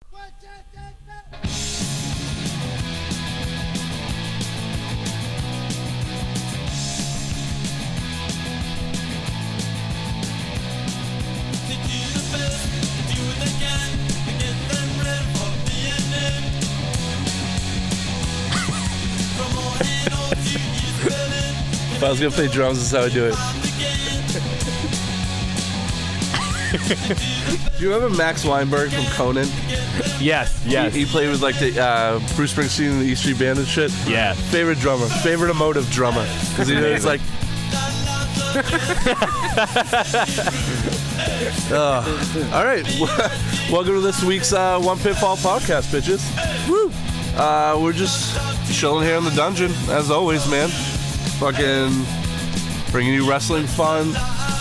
If I was gonna play drums, this is how I do it. Do you remember Max Weinberg from Conan? Yes. He played with like the Bruce Springsteen and the E Street Band and shit. Yeah. Favorite emotive drummer. Because he's like. All right. Welcome to this week's One Pinfall podcast, bitches. Woo. We're just chilling here in the dungeon, as always, man. Fucking bringing you wrestling fun,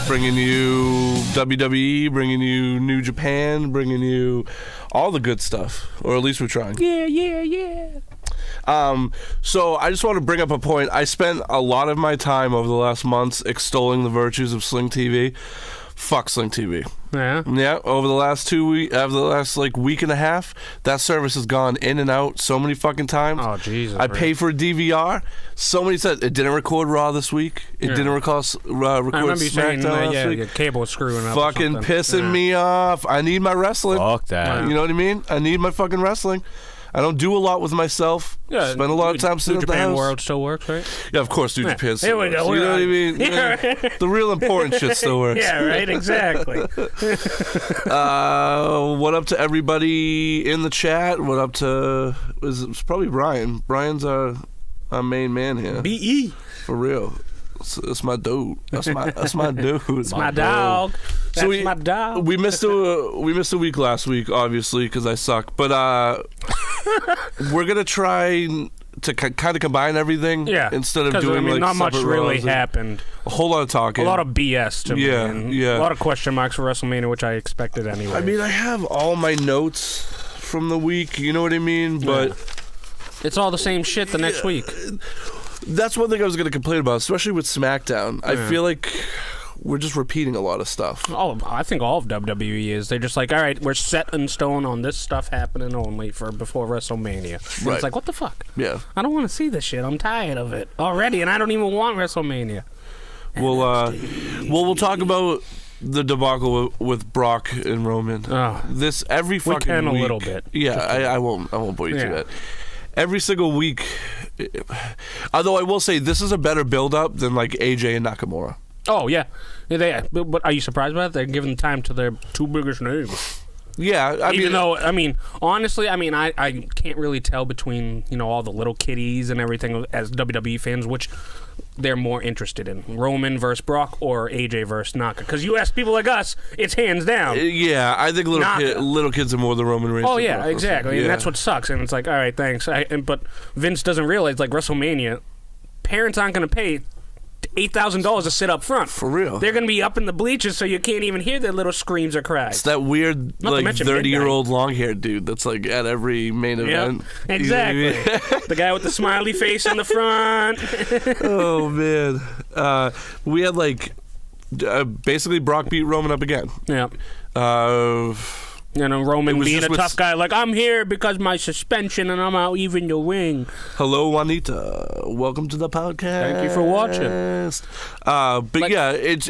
bringing you WWE, bringing you New Japan, bringing you all the good stuff, or at least we're trying. Yeah. So I just want to bring up a point. I spent a lot of my time over the last months extolling the virtues of Sling TV. Fuck Sling TV. Yeah. Over the last week and a half, that service has gone in and out so many fucking times. Oh Jesus! I paid for a DVR. So many times it didn't record Raw this week. It didn't record SmackDown last week. Your cable was screwing up. Fucking pissing me off. I need my wrestling. Fuck that. You know what I mean? I need my fucking wrestling. I don't do a lot with myself. Yeah, spend a lot of time sitting at the house. New Japan World still works, right? Yeah, of course, New Japan still works. Here we go. You know what I mean? Yeah. The real important shit still works. Yeah, right, exactly. What up to everybody in the chat? What up to... It's probably Brian. Brian's our main man here. B.E. For real. That's my dude. That's my dude. It's my dog. So That's my dog. We missed a week last week, obviously, because I suck. But we're gonna try to kind of combine everything. Yeah. Instead of doing like not much separate really rows. happened. A whole lot of talking. A lot of BS to me. Yeah. A lot of question marks for WrestleMania, which I expected anyway. I mean, I have all my notes from the week. You know what I mean? But it's all the same shit the next week. That's one thing I was going to complain about, especially with SmackDown. I feel like we're just repeating a lot of stuff. Oh, I think all of WWE is. They're just like, all right, we're set in stone on this stuff happening only for before WrestleMania. And it's like, what the fuck? Yeah. I don't want to see this shit. I'm tired of it already, and I don't even want WrestleMania. We'll talk about the debacle with Brock and Roman. This every fucking we can week. A little bit. Yeah, I won't bore you through that. Every single week, although I will say this is a better build-up than like AJ and Nakamura. Oh yeah, but are you surprised by that? They're giving time to their two biggest names. Yeah, Even though honestly, I can't really tell between all the little kiddies and everything as WWE fans, which they're more interested in, Roman versus Brock or AJ versus Naka. Because you ask people like us, it's hands down. Yeah, I think little kids are more the Roman Reigns. Oh yeah, exactly, and that's what sucks. And it's like, all right, thanks. But Vince doesn't realize, like WrestleMania, parents aren't going to pay $8,000 to sit up front. For real. They're going to be up in the bleachers so you can't even hear their little screams or cries. It's that weird, like, 30-year-old long-haired dude that's, like, at every main event. Exactly. You know what I mean? The guy with the smiley face in the front. Oh, man. We had, like, basically Brock beat Roman up again. Yeah. Roman being a tough guy, like, I'm here because my suspension and I'm out even the ring. Hello, Juanita. Welcome to the podcast. Thank you for watching. But yeah, it's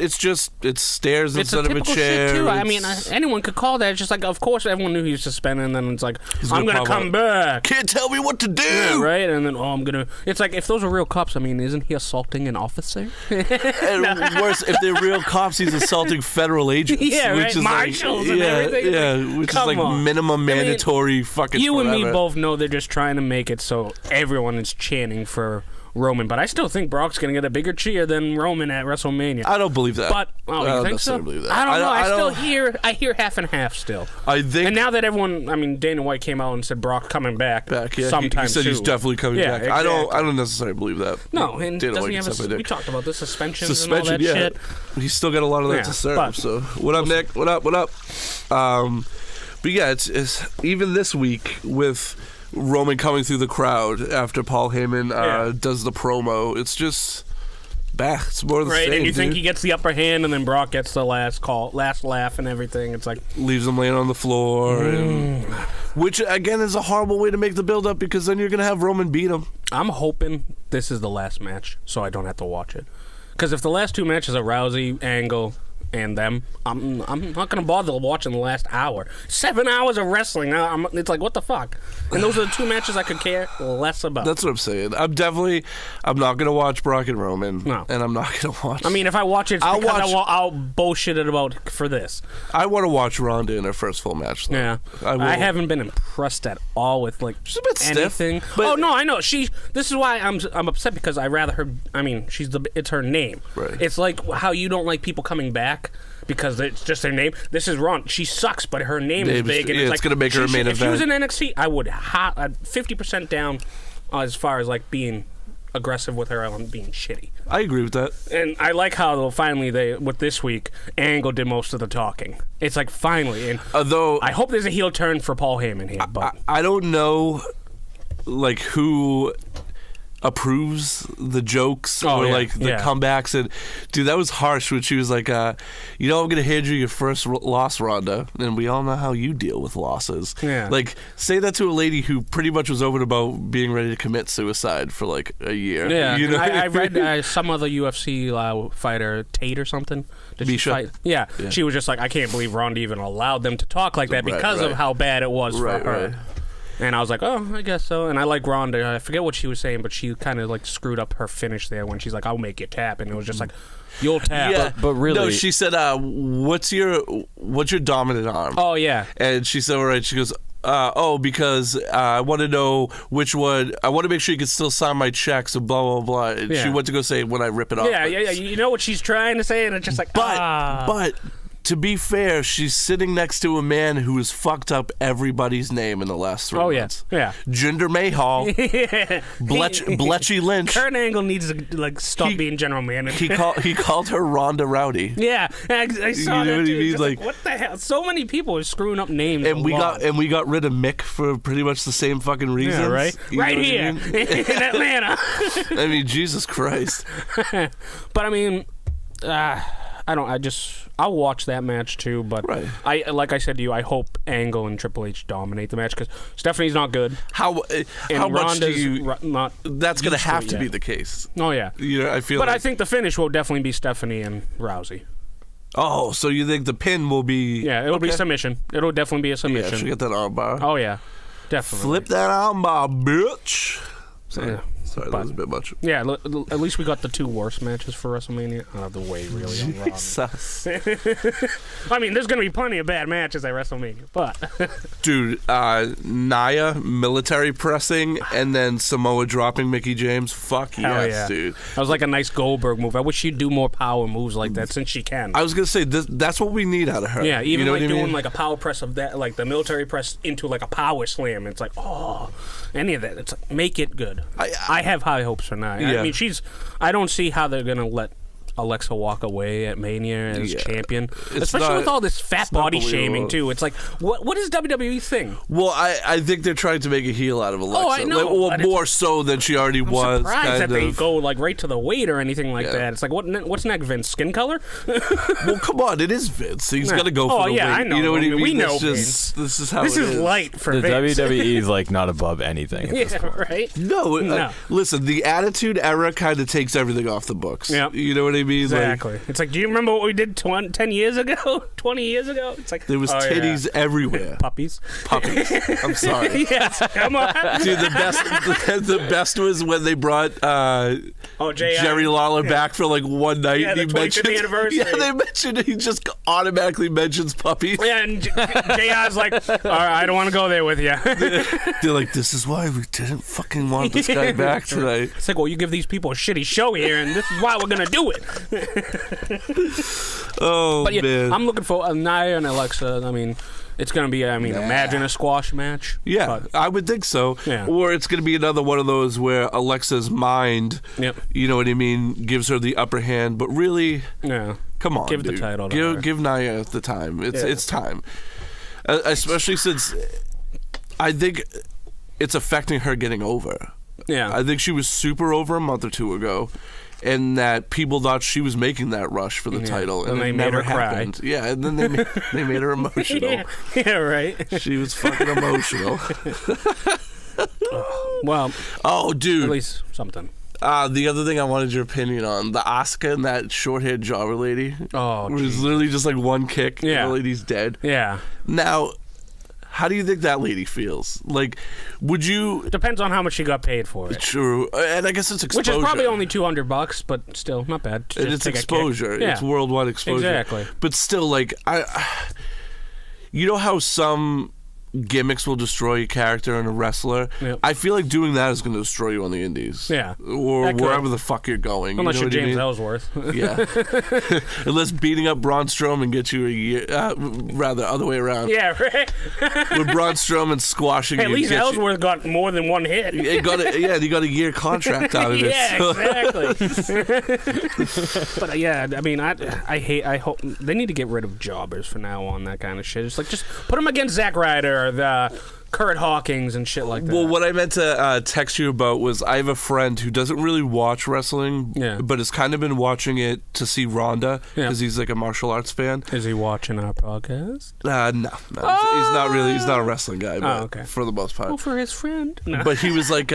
stairs instead of a chair. Shit too. I mean, anyone could call that. It's just like, of course, everyone knew he was suspended, and then it's like, I'm going to come back. Can't tell me what to do. Yeah, right? And then, I'm going to... It's like, if those are real cops, I mean, isn't he assaulting an officer? And worse, if they're real cops, he's assaulting federal agents. Yeah, right? Which is Marshals and everything. Yeah, which is like minimum mandatory fucking You forever. and me both know they're just trying to make it so everyone is chanting for Roman, but I still think Brock's going to get a bigger cheer than Roman at WrestleMania. I don't believe that. But you think so? Believe that. I don't know. I hear half and half still. I think, and now that everyone, Dana White came out and said Brock coming back yeah, sometime he said soon. He's definitely coming back. Exactly. I don't necessarily believe that. No, and Dana doesn't White he have we talked about the suspensions and all that shit. He's still got a lot of that to serve. So what up, Nick? What up? But yeah, it's even this week with Roman coming through the crowd after Paul Heyman does the promo. It's just it's more of the same. Right, and you think dude. he gets the upper hand, and then Brock gets the last laugh and everything. It's like leaves him laying on the floor. And Which, again, is a horrible way to make the build-up because then you're going to have Roman beat him. I'm hoping this is the last match so I don't have to watch it. Because if the last 2 matches are Rousey, Angle, and them, I'm not going to bother watching the last hour. 7 hours of wrestling. It's like, what the fuck? And those are the 2 matches I could care less about. That's what I'm saying. I'm not going to watch Brock and Roman. No. And I'm not going to watch... I mean, if I watch it, I'll bullshit it about for this. I want to watch Ronda in her first full match, though. Yeah. I haven't been impressed at all with, like, she's a bit anything. Stiff, but no, I know. This is why I'm upset, because I rather her... I mean, it's her name. Right. It's like how you don't like people coming back because it's just their name. This is wrong. She sucks, but her name is big. And it's going to make her a main event. If she was in NXT, I would 50% down as far as, like, being aggressive with her and being shitty. I agree with that. And I like how, though, finally, with this week, Angle did most of the talking. It's like, finally. And although I hope there's a heel turn for Paul Heyman here. But I don't know, like, who approves the jokes the comebacks. And dude, that was harsh when she was like, I'm gonna hand you your first loss, Ronda, and we all know how you deal with losses. Like, say that to a lady who pretty much was over about being ready to commit suicide for like a year. I read some other UFC fighter, Tate or something. Did she fight? Yeah, she was just like, I can't believe Ronda even allowed them to talk like that because of how bad it was for her. And I was like, oh, I guess so. And I like Ronda. I forget what she was saying, but she kind of like screwed up her finish there when she's like, I'll make you tap. And it was just like, you'll tap. Yeah, but really... No, she said, what's your dominant arm? Oh, yeah. And she said, all right, she goes, because I want to know which one. I want to make sure you can still sign my checks and blah, blah, blah. And she went to go say when I rip it off. Yeah. You know what she's trying to say? And it's just like, But to be fair, she's sitting next to a man who has fucked up everybody's name in the last 3 months. Yeah. Jinder Mahal. Bletchy Lynch. Kurt Angle needs to stop being general manager. He called her Ronda Rowdy. Yeah, I saw that. What I mean? Like, what the hell? So many people are screwing up names. And we got rid of Mick for pretty much the same fucking reasons. Yeah, right. Right here in Atlanta. I mean, Jesus Christ. But I mean, I'll watch that match too, but like I said to you, I hope Angle and Triple H dominate the match because Stephanie's not good. How much do you? Not that's going to have to be the case. Oh yeah. I feel. But I think the finish will definitely be Stephanie and Rousey. Oh, so you think the pin will be? Yeah, it'll be submission. It'll definitely be a submission. Yeah, she get that armbar. Oh yeah, definitely. Flip that armbar, bitch. Yeah. Sorry, that was a bit much. Yeah, at least we got the 2 worst matches for WrestleMania out of the way, really. Jesus. I mean, there's going to be plenty of bad matches at WrestleMania, but... Dude, Nia military pressing and then Samoa dropping Mickie James. Fuck yes, dude. That was like a nice Goldberg move. I wish she'd do more power moves like that since she can. I was going to say, that's what we need out of her. Yeah, even doing like a power press of that, like the military press into like a power slam. It's like, any of that. It's like, make it good. I have high hopes for Nia. Yeah. I mean, I don't see how they're going to let Alexa walk away at Mania as champion, especially with all this fat body shaming too. It's like, what is WWE's thing? Well, I think they're trying to make a heel out of Alexa. Oh, I know, more so than she already was. Surprised that they go like right to the weight or anything like that. It's like, what's next, Vince? Skin color? Well, come on, it is Vince. He's got to go for the weight. I know. You know what I mean? We know Vince. This is how this is light for Vince. The WWE is like not above anything. At this point. Right. No. Listen, the Attitude Era kind of takes everything off the books. Yeah. You know what I mean? Exactly. It's like, do you remember what we did 10 years ago? 20 years ago? It's like, there was titties everywhere. Puppies. I'm sorry. Yes, come on. Dude, the best was when they brought Jerry Lawler back for like one night. Yeah, the 25th anniversary. Yeah, they mentioned he just automatically mentions puppies. Yeah, and JR's like, all right, I don't want to go there with you. They're like, this is why we didn't fucking want this guy back tonight. It's like, well, you give these people a shitty show here, and this is why we're going to do it. Man. I'm looking for Nia and Alexa. I mean, it's going to be, imagine a squash match. Yeah, I would think so. Yeah. Or it's going to be another one of those where Alexa's mind, you know what I mean, gives her the upper hand. But really, come on, give dude. the title to her. Give Nia the time. It's time. Especially since I think it's affecting her getting over. Yeah. I think she was super over a month or two ago. and that people thought she was making that rush for the title, and they it made never her cry. happened. Yeah, and then they made her emotional. Yeah, right. She was fucking emotional. Well, oh, dude. at least something. The other thing I wanted your opinion on, the Asuka and that short-haired jobber lady. Oh, it was literally just like one kick, and the lady's dead. Yeah. Now, how do you think that lady feels? Like, would you... Depends on how much she got paid for it. True. And I guess it's exposure. Which is probably only $200, but still, not bad. And it's exposure. It's worldwide exposure. Exactly. But still, like, you know how some gimmicks will destroy a character and a wrestler? Yep. I feel like doing that is going to destroy you on the indies. Yeah. Or wherever the fuck you're going. Unless you know you're James I mean? Ellsworth. Yeah. Unless beating up Braun Strowman gets you a year, rather, other way around. Yeah, right? With Braun Strowman squashing At you. least Ellsworth got more than one hit. He got a year contract out of it. Yeah, so. exactly. But yeah, I mean, I hope they need to get rid of jobbers from now on, that kind of shit. It's like, just put them against Zack Ryder or the Kurt Hawkings and shit like that. Well, what I meant to text you about was I have a friend who doesn't really watch wrestling, but has kind of been watching it to see Ronda because he's like a martial arts fan. Is he watching our podcast? No. He's not really. He's not a wrestling guy, but for the most part. Well, for his friend. No. But he was like,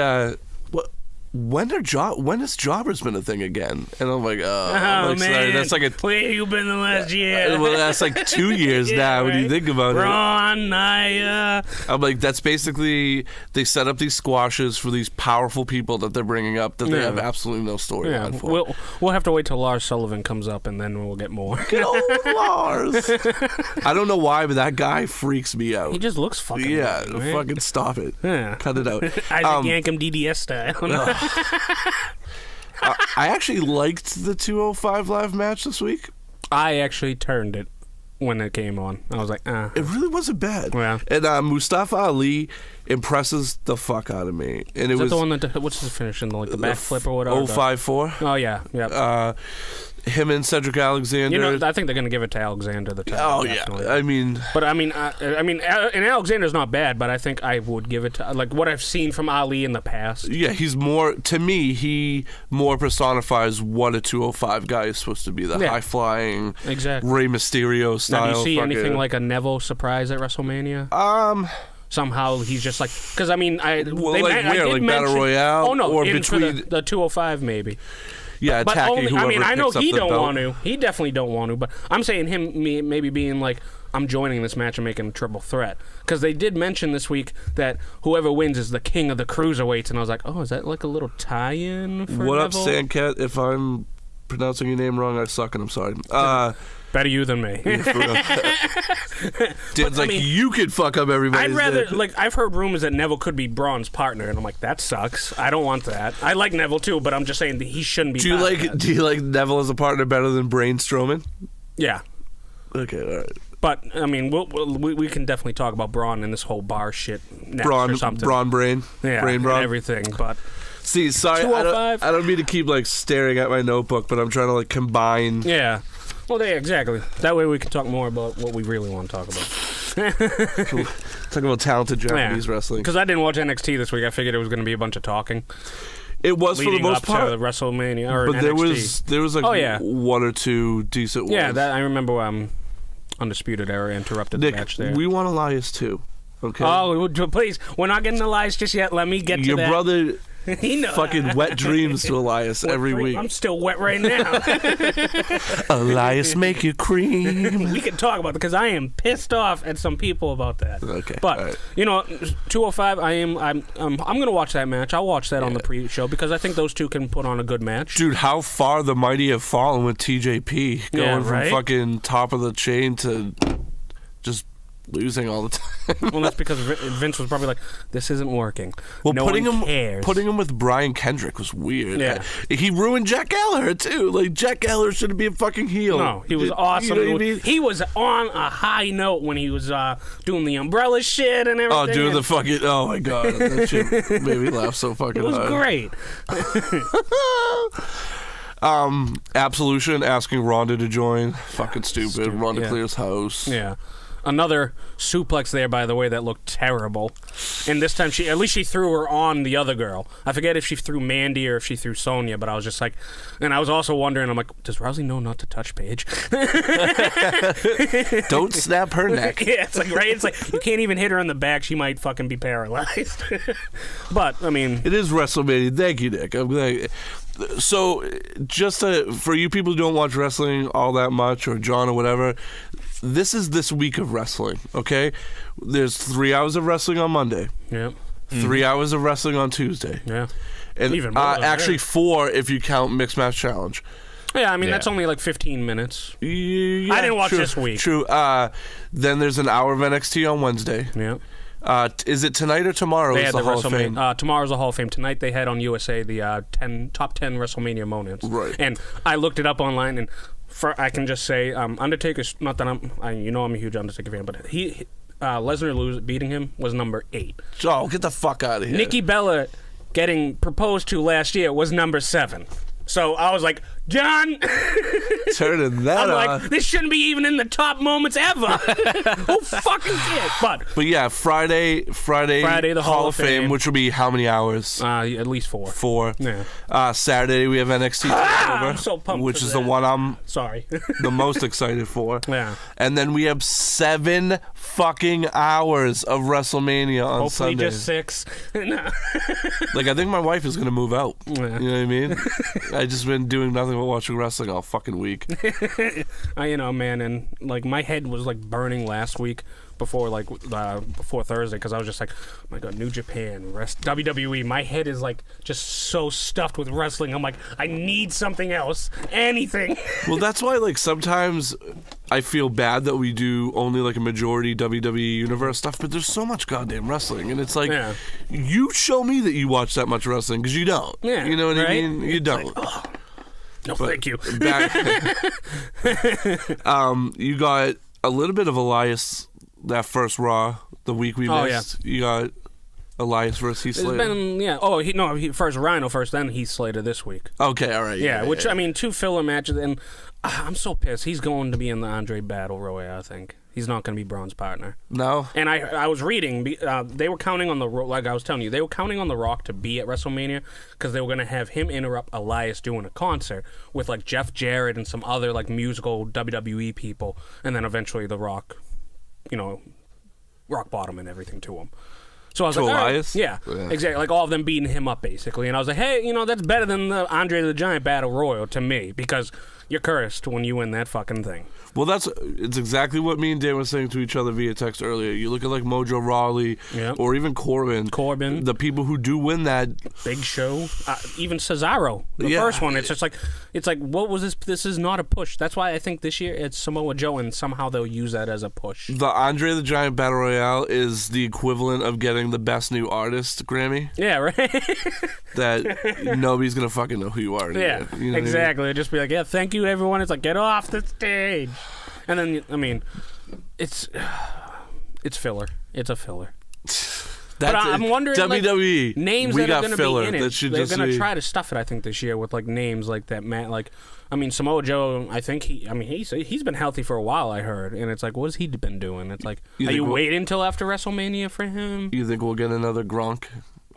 when has jobbers been a thing again? And I'm like, man, sorry, that's like where you been the last year? Well, that's like 2 years now. When you think about it, Ron, I'm like, that's basically they set up these squashes for these powerful people that they're bringing up that they have absolutely no storyline for. We'll have to wait till Lars Sullivan comes up and then we'll get more. Get old Lars. I don't know why, but that guy freaks me out. He just looks fucking weird, right? Fucking stop it. Yeah. Cut it out. Isaac Yankem DDS style. I actually liked the 205 Live match this week. I actually turned it when it came on. I was like, It really wasn't bad. Yeah. And Mustafa Ali impresses the fuck out of me. And Is that the one that, what's the finish in the backflip or whatever? 054. Oh, yeah. Yep. Him and Cedric Alexander. I think they're going to give it to Alexander the title. Oh, definitely. yeah. I mean, and Alexander's not bad, but I think I would give it to, like, what I've seen from Ali in the past. Yeah, he's more, to me, he more personifies what a 205 guy is supposed to be. The high-flying, exactly. Rey Mysterio style. Now, do you see anything like a Neville surprise at WrestleMania? Somehow he's just like, because I mean, Battle Royale? Oh no, or between the 205 maybe. Yeah, but attacking whoever. I mean, I know picks he up the don't belt. want to. He definitely don't want to. But I'm saying maybe being like, I'm joining this match and making a triple threat, because they did mention this week that whoever wins is the king of the cruiserweights, and I was like, oh, is that like a little tie-in for What Neville? up, Sandcat? If I'm pronouncing your name wrong, I suck and I'm sorry. Better you than me. Dan's like, you could fuck up everybody. I'd rather, like, I've heard rumors that Neville could be Braun's partner, and I'm like, that sucks. I don't want that. I like Neville too, but I'm just saying that he shouldn't be. Do you like Neville as a partner better than Braun Strowman? Yeah. Okay, all right. But I mean, we can definitely talk about Braun and this whole bar shit next or something. Brain, yeah, Brain, and everything. But see, sorry, I don't mean to keep like staring at my notebook, but I'm trying to like combine. Yeah. Well, yeah, exactly. That way we can talk more about what we really want to talk about. Talk about talented Japanese wrestling. Because I didn't watch NXT this week. I figured it was going to be a bunch of talking. It was for the most part. To WrestleMania or but NXT. there was like one or two decent ones. Yeah, that I remember. Undisputed Era interrupted the match there. We want Elias too. Okay. Oh, please, we're not getting Elias just yet. Let me get to that. Your brother. He knows. Fucking wet dreams to Elias every week. I'm still wet right now. Elias, make your cream. We can talk about it because I am pissed off at some people about that. Okay, but you know, 205. I'm gonna watch that match. I'll watch that on the pre-show because I think those two can put on a good match. Dude, how far the mighty have fallen with TJP going from fucking top of the chain to just losing all the time. Well, that's because Vince was probably like, "This isn't working." Well, no putting one cares. Putting him with Brian Kendrick was weird. Yeah. He ruined Jack Gallagher too. Like Jack Gallagher shouldn't be a fucking heel. No, he was awesome. You know what I mean? He was on a high note when he was doing the umbrella shit and everything. Oh, dude, the fucking my god, that shit made me laugh so fucking hard. It was great. Absolution asking Ronda to join. Fucking stupid. Ronda clears house. Yeah. Another suplex there, by the way, that looked terrible. And this time, at least she threw her on the other girl. I forget if she threw Mandy or if she threw Sonya, but I was just like, and I was also wondering, I'm like, does Rousey know not to touch Paige? Don't snap her neck. Yeah, it's like, right? It's like, you can't even hit her in the back. She might fucking be paralyzed. But, I mean... It is WrestleMania. Thank you, Nick. I'm glad. So, just for you people who don't watch wrestling all that much, or John or whatever, this is this week of wrestling, okay? There's 3 hours of wrestling on Monday. Yeah. 3 hours of wrestling on Tuesday. Yeah. And even more actually 4 if you count Mixed Match Challenge. Yeah, I mean, that's only like 15 minutes. Yeah, I didn't watch this week. True. Then there's an hour of NXT on Wednesday. Yeah. Is it tonight or tomorrow? They is had the Hall of Fame? Tomorrow's the Hall of Fame. Tonight they had on USA the top 10 WrestleMania moments. Right. And I looked it up online, and I can just say, Undertaker's, not that I'm a huge Undertaker fan, but Lesnar beating him was number 8. Oh, get the fuck out of here. Nikki Bella getting proposed to last year was number 7. So I was like, John, turning that I'm on. like, this shouldn't be even in the top moments ever. Who fucking cares? But yeah, Friday, the Hall of Fame, which will be how many hours? At least 4. 4. Yeah. Saturday we have NXT TakeOver, I'm so pumped which for is that. the one I'm Sorry. the most excited for. Yeah. And then we have 7 fucking hours of WrestleMania on Hopefully Sunday. just 6. No. Like, I think my wife is gonna move out. Yeah. You know what I mean? I just been doing nothing but watching wrestling all fucking week. Man, and like my head was like burning last week before Thursday, because I was just like, oh my god, New Japan, WWE. My head is like just so stuffed with wrestling. I'm like, I need something else, anything. Well, that's why like sometimes I feel bad that we do only like a majority WWE Universe stuff, but there's so much goddamn wrestling, and it's like, you show me that you watch that much wrestling, because you don't. Yeah, you know what I right? mean? You don't. Like, no, thank you. You got a little bit of Elias that first Raw the week we missed. Yeah. You got Elias versus Heath Slater. First Rhino first, then Heath Slater this week. Okay, all right. Yeah, I mean, 2 filler matches, and I'm so pissed. He's going to be in the Andre Battle Royale, I think. He's not going to be Braun's partner. No? And I was reading, they were counting on like I was telling you, they were counting on The Rock to be at WrestleMania, because they were going to have him interrupt Elias doing a concert with like Jeff Jarrett and some other like musical WWE people, and then eventually The Rock, rock bottom and everything to him. So I was to like, Elias? Yeah, exactly. Like all of them beating him up, basically. And I was like, hey, that's better than the Andre the Giant Battle Royal to me, because you're cursed when you win that fucking thing. Well, it's exactly what me and Dan were saying to each other via text earlier. You look at like Mojo Rawley or even Corbin. The people who do win that. Big Show. Even Cesaro. The first one. It's just like, what was this? This is not a push. That's why I think this year it's Samoa Joe, and somehow they'll use that as a push. The Andre the Giant Battle Royale is the equivalent of getting the Best New Artist Grammy. Yeah, right? That nobody's going to fucking know who you are. Yeah, you know exactly. It'd just be like, thank you, everyone. It's like, get off the stage. And then, I mean, it's filler. It's a filler. But I'm wondering, WWE, names we that are got going to filler. be in it. That should They're just going to try to stuff it, I think, this year with like names like that. Samoa Joe. I think he's been healthy for a while. I heard, and it's like, what has he been doing? It's like, are you waiting until after WrestleMania for him? You think we'll get another Gronk?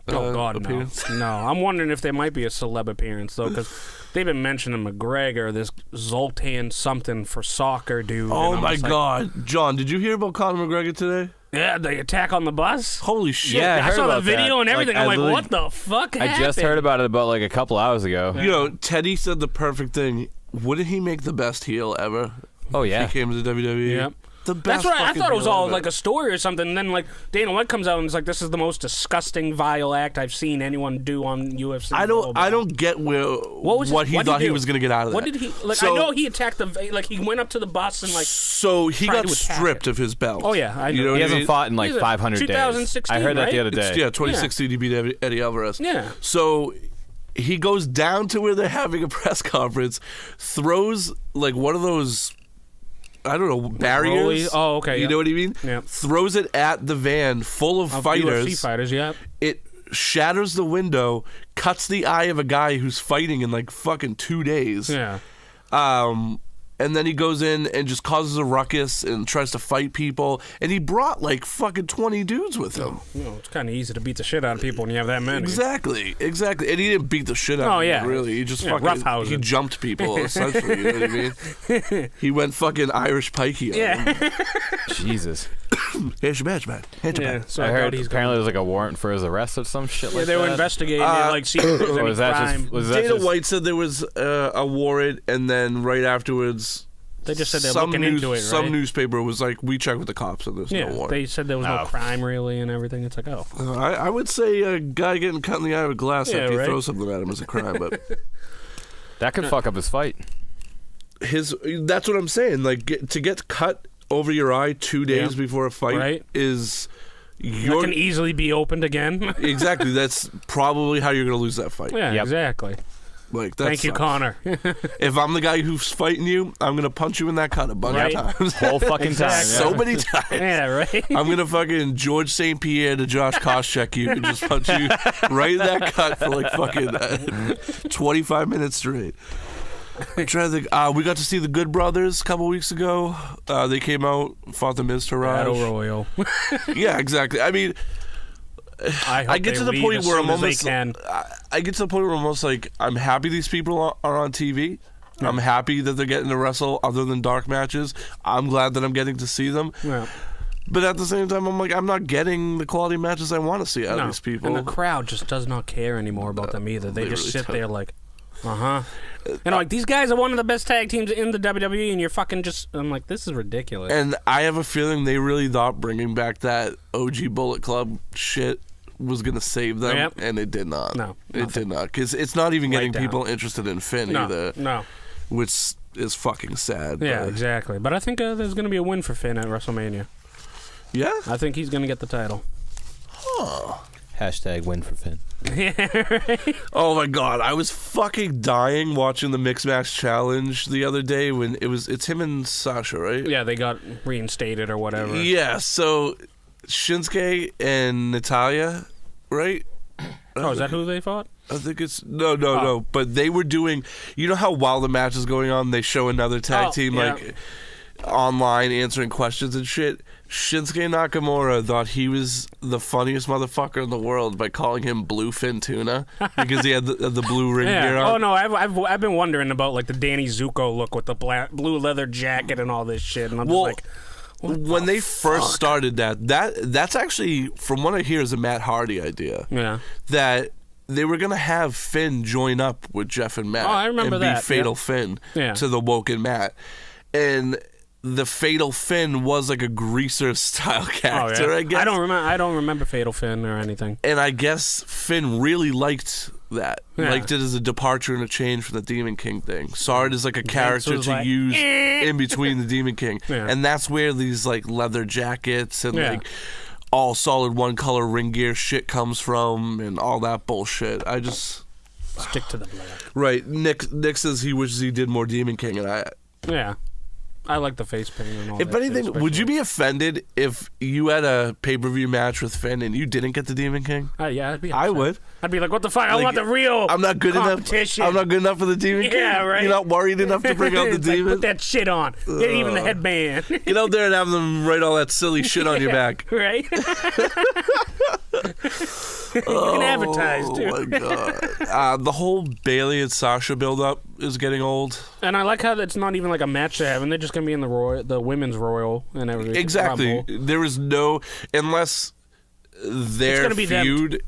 Oh God, appearance? No. I'm wondering if there might be a celeb appearance though, because they've been mentioning McGregor, this Zoltan something for soccer dude. Oh my God, John, did you hear about Conor McGregor today? Yeah, the attack on the bus. Holy shit! Yeah, I saw the video that. and everything. I'm like, what the fuck happened? I just heard about it about like a couple hours ago. Teddy said the perfect thing. Wouldn't he make the best heel ever? Oh yeah, he came to the WWE. Yep. The best. That's what I thought it was all ever. like a story or something. And then like Dana White comes out and it's like, this is the most disgusting, vile act I've seen anyone do on UFC. I don't get what he thought he was going to get out of that. What did he like? I know he attacked he went up to the bus and like. So he got stripped of his belt. Oh yeah, I know. He hasn't fought in like 500 days. 2016, I heard that right? the other day. 2016 he beat Eddie Alvarez. Yeah. So he goes down to where they're having a press conference, throws like one of those, I don't know, barriers. Rolly? Oh, okay. You know what I mean? Yeah. Throws it at the van full of fighters. UFC fighters, yeah. It shatters the window, cuts the eye of a guy who's fighting in like fucking 2 days. Yeah. and then he goes in and just causes a ruckus and tries to fight people, and he brought like fucking 20 dudes with him. It's kind of easy to beat the shit out of people when you have that many. Exactly. And he didn't beat the shit out of them, really. He just fucking he jumped people, essentially. You know what I mean? He went fucking Irish pikey on them. Jesus. Here's your badge, man. Here's your badge. So I heard apparently there's like a warrant for his arrest or some shit like that. They were investigating like see if there was any crime. Dana White said there was a warrant, and then right afterwards, they just said they're looking into it, right? Some newspaper was like, we checked with the cops and there's no warrant. They said there was no crime really and everything. It's like, I would say a guy getting cut in the eye with glass after you throw something at him is a crime, but that could fuck up his fight. That's what I'm saying. Like, to get cut over your eye 2 days before a fight is... That can easily be opened again. Exactly. That's probably how you're going to lose that fight. Yeah, exactly. Like, thank you, Connor. If I'm the guy who's fighting you, I'm going to punch you in that cut a bunch of times. Whole fucking time. So many times. Yeah, right? I'm going to fucking George St. Pierre to Josh Koscheck you and just punch you right in that cut for like fucking 25 minutes straight. I'm trying to think. We got to see the Good Brothers a couple weeks ago. They came out, fought the Miz Taraj. Battle Royal. Yeah, exactly. I mean, I get to the point where I'm almost. I get to the point where I'm almost like, I'm happy these people are on TV. Yeah. I'm happy that they're getting to wrestle other than dark matches. I'm glad that I'm getting to see them. Yeah. But at the same time, I'm like, I'm not getting the quality matches I want to see out of these people. And the crowd just does not care anymore about them either. They just really sit there like, like, these guys are one of the best tag teams in the WWE, and you're fucking just... I'm like, this is ridiculous. And I have a feeling they really thought bringing back that OG Bullet Club shit was going to save them, and it did not. No. It did not, because it's not even getting people interested in Finn either. No. Which is fucking sad. Yeah, exactly. But I think there's going to be a win for Finn at WrestleMania. Yeah? I think he's going to get the title. Huh. Hashtag win for Finn. Yeah, right? Oh my god, I was fucking dying watching the Mixed Match Challenge the other day when it's him and Sasha, right? Yeah, they got reinstated or whatever. Yeah, so Shinsuke and Natalya, right? Oh, is that who they fought? I think it's no. But they were doing, you know how while the match is going on, they show another tag team like online answering questions and shit. Shinsuke Nakamura thought he was the funniest motherfucker in the world by calling him Bluefin Tuna because he had the blue ring gear on. Oh no, I've been wondering about like the Danny Zuko look with the blue leather jacket and all this shit, and I'm just like, when they first started that's actually, from what I hear, is a Matt Hardy idea. Yeah, that they were gonna have Finn join up with Jeff and Matt. Oh, I remember and that. Be Fatal Finn to the Woken Matt, and the Fatal Finn was like a greaser style character. I guess I don't remember Fatal Finn or anything. And I guess Finn really liked that. Liked it as a departure and a change from the Demon King thing. Saw it as like a character to use in between the Demon King. And that's where these like leather jackets and like all solid one color ring gear shit comes from and all that bullshit. I just stick to the black. Right. Nick says he wishes he did more Demon King, and I like the face paint and all that. If anything, would you be offended if you had a pay-per-view match with Finn and you didn't get the Demon King? Yeah, I'd be upset. I would. I'd be like, what the fuck? I want the real I'm not good competition. enough. I'm not good enough for the Demon King? Yeah, right. You're not worried enough to bring out the demon? Like, put that shit on. Get even the headband. Get out there and have them write all that silly shit on your back. Right? You can advertise, too. Oh, my God. The whole Bayley and Sasha build-up is getting old. And I like how it's not even like a match they have, and they're just going to be in the women's Royal and everything. Exactly. There is no... Unless their feud